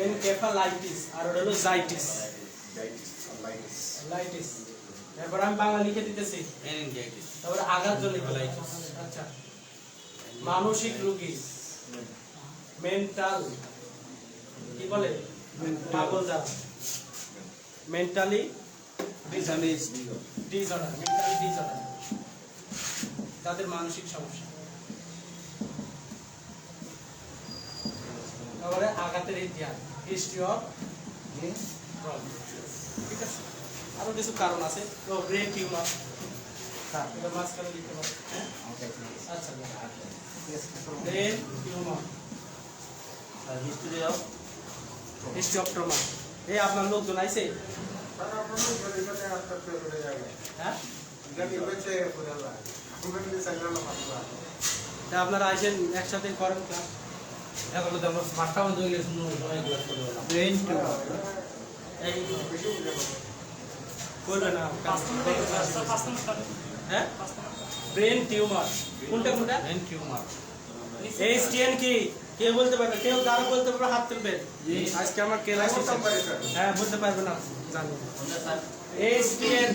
এনকেফালাইটিস, আর ওটা হলো জাইটিস, লাইটিস। এরপর আমি বাংলা লিখে দিতেছি, তারপরে আঘাতজনিত। আচ্ছা, মানসিক রোগী, মেন্টাল, কি বলে, পাগল যারা, মেন্টালি ডিসঅর্ডার, মেন্টালি ডিসঅর্ডার, তাদের মানসিক সমস্যা। তারপরে আঘাতের ইতিহাস, হিস্ট্রি অফ প্রবলেম। ঠিক আছে, আরো কিছু কারণ আছে, তো ব্রেন টিউমার, এটা মাঝখানে লিখতে পারো। আচ্ছা, brain tumour, history of trauma. এই আপনার লোকজন আইছে? হ্যাঁ, তা আপনারা আইসেন একসাথে করেন ক্লাস। এখন তো আমরা 5টা মধ্যে গেলে অনেক ক্লাস করতে পারলাম। Brain tumour. করবে না, হ্যাঁ, ব্রেন টিউমার। কোনটা কোনটা? Brain tumour. HTN কি কে বলতে পারবে? কেউ যারা বলতে পারবে হাত তুলবে। আজকে আমার ক্লাস, হ্যাঁ বলতে পারবে না, জানি। HTN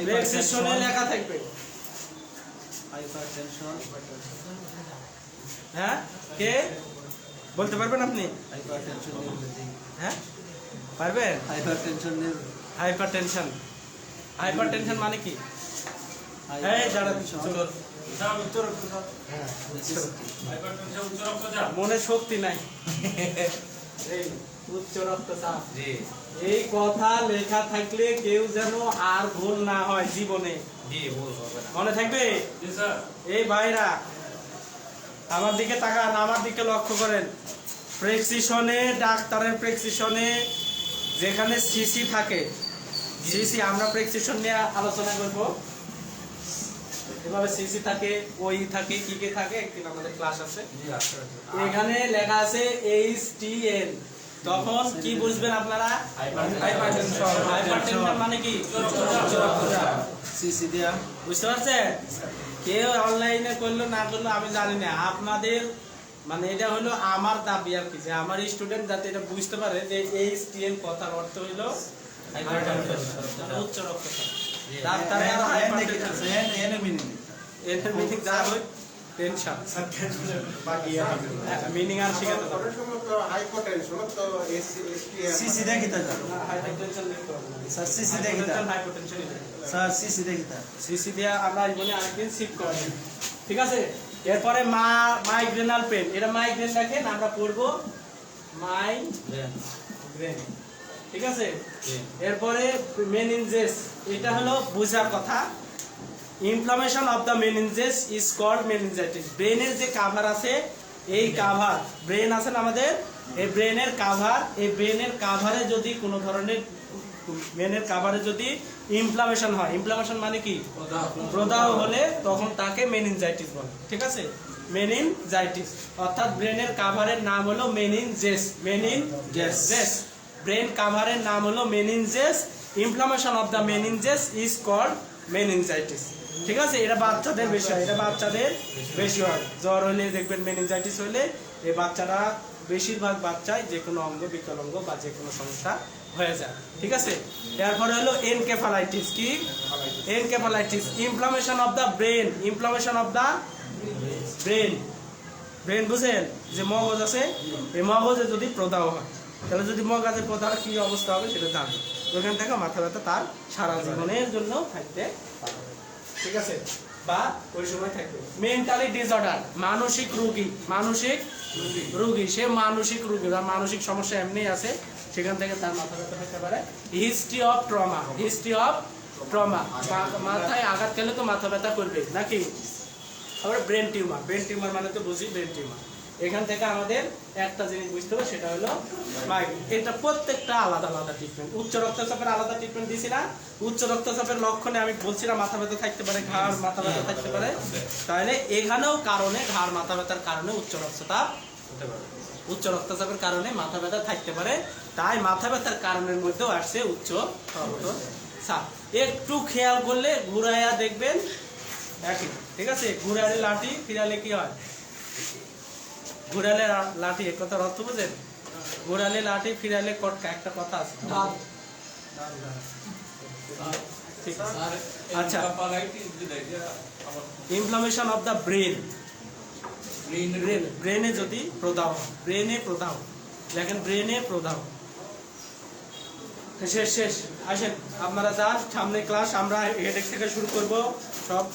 প্রেসক্রিপশনে লেখা থাকবে। হাইপারটেনশন। হ্যাঁ, কে বলতে পারবেন আপনি? হাইপারটেনশন ইংরেজি। হ্যাঁ পারবেন? হাইপারটেনশন হাইপারটেনশন, হাইপারটেনশন মানে কি? এই যারা হাইপারটেনশন, উচ্চ রক্তচাপ। মনে শক্তি নাই, এই উচ্চ রক্তচাপ। জি এই কথা লেখা থাকলে কেউ যেন আর ভুল না হয় জীবনে, জি ভুল হবে না। মনে থাকবে। জি স্যার। এই ভাইরা আমার দিকে তাকান, আমার দিকে লক্ষ্য করেন। প্রেসক্রিপশনে, ডাক্তারের প্রেসক্রিপশনে যেখানে সিসি থাকে, সিসি আমরা প্রেসক্রিপশন নিয়ে আলোচনা করব। এভাবে সিসি থাকে, ওই থাকে, কি কে থাকে, একদিন আমাদের ক্লাস আছে। জি আচ্ছা এখানে লেখা আছে HTN, তখন কি বুঝবেন আপনারা? হাইপারটেনশন মানে কি? সিসি দিয়া বুঝতে পারছেন? কেউ অনলাইনে করলো না করলো আমি জানি না, আপনাদের মানে এটা হলো আমার দাবি আর কি, যে আমার স্টুডেন্ট যাতে এটা বুঝতে পারে যে HTN কথার অর্থ হলো উচ্চ রক্তচাপ। ডাক্তারের হাইপারটেনশন এনে মিনিট এর মিনিং যা হয় টেনশন, মিনিং আর শিখাতে হবে। সিসি দেখিতা হাইপারটেনশন লিখতে হবে না। স্যার সিসি দেখিতা হাইপারটেনশন স্যার সিসি দেখিতা সিসি দিয়ে আমরা জীবনে আরেকদিন শিফট করব, ঠিক আছে। এরপরে মাইগ্রেনাল পেন, এটা মাইগ্রেন দেখেন আমরা পড়বো মাইগ্রেন, ঠিক আছে। এরপরে মেনিনজেস, এটা হলো বুঝার কথা। Inflammation of the meninges is called meningitis. ব্রেনের যে কাভার আছে, এই কাভার, ব্রেন আছে না আমাদের, এই ব্রেনের কাভার, এই ব্রেনের কাভারে যদি কোনো ধরনের, ব্রেনের কাভারে যদি ইনফ্লামেশন হয়, ইনফ্লামেশন মানে কি? প্রদাহ হলে তখন তাকে মেনিনজাইটিস বলে, ঠিক আছে। মেনিনজাইটিস অর্থাৎ ব্রেনের কাভারের নাম হলো মেনিনজেস, মেনিনজেস, ব্রেন কাভারের নাম হলো meninges. Inflammation of the meninges is called meningitis, ঠিক আছে। এটা বাচ্চাদের বেশি হয়, এটা বাচ্চাদের বেশি হয়। জ্বর হলে দেখবেন, মেনিনজাইটিস হলে এই বাচ্চারা, বেশিরভাগ বাচ্চাই যে কোনো অঙ্গ বিকলাঙ্গ বা যে কোনো সমস্যা হয়ে যায়, ঠিক আছে। এরপরে হলো এনকেফালাইটিস। কি? Encephalitis, inflammation of the brain, inflammation of the brain. Brain বুঝেন যে মগজ আছে, এই মগজে যদি প্রদাহ হয়, তাহলে যদি মগজের প্রদাহ কি অবস্থা হবে সেটা জানবে। ওইখান থেকে মাথা ব্যথা তার সারা জীবনের জন্য থাকতে পারে, ঠিক আছে, বা ওই সময় থাকবে। মেন্টালি ডিসঅর্ডার, মানসিক রোগী, মানসিক রোগী, সে মানসিক রোগী বা মানসিক সমস্যা এমনি আছে, সেখান থেকে তার মাথা ব্যথা থাকতে পারে। History of trauma, history of trauma, মাথায় আঘাত খেলে তো মাথা ব্যথা করবে নাকি। আবার ব্রেন টিউমার, ব্রেন টিউমার মানে তো বুঝি ব্রেন টিউমার। এখান থেকে আমাদের একটা জিনিস বুঝতে হবে, সেটা হলো মাইগ্রেন। এটা প্রত্যেকটা আলাদা আলাদা ট্রিটমেন্ট। উচ্চ রক্তচাপের আলাদা ট্রিটমেন্ট দিছি না? উচ্চ রক্তচাপের লক্ষণে আমি বলছিলাম মাথা ব্যথা থাকতে পারে, ঘাড় মাথা ব্যথা থাকতে পারে, তাহলে এখানেও কারণে ঘাড় মাথা ব্যথার কারণে উচ্চ রক্তচাপ হতে পারে, উচ্চ রক্তচাপের কারণে মাথা ব্যথা থাকতে পারে। তাই মাথা ব্যথার কারণের মধ্যেও আসছে উচ্চ রক্তচাপ। একটু খেয়াল করলে ঘুরাইয়া দেখবেন একই, ঠিক আছে। ঘুরালে লাঠি, ফিরালে কি হয়? ঘুরালে লাঠি, এক কথার অর্থ বুঝেন? ঘুরালে লাঠি, ফিরালে কটকা, একটা কথা আছে। ঠিক আছে। আচ্ছা, ইনফ্লামেশন অফ দ্য ব্রেন, ব্রেনে যদি প্রদাহ, ব্রেনে প্রদাহ, দেখেন ব্রেনে প্রদাহ। শেষ শেষ আসেন আপনারা যান, সামনে ক্লাস আমরা হেডেক থেকে শুরু করব সব।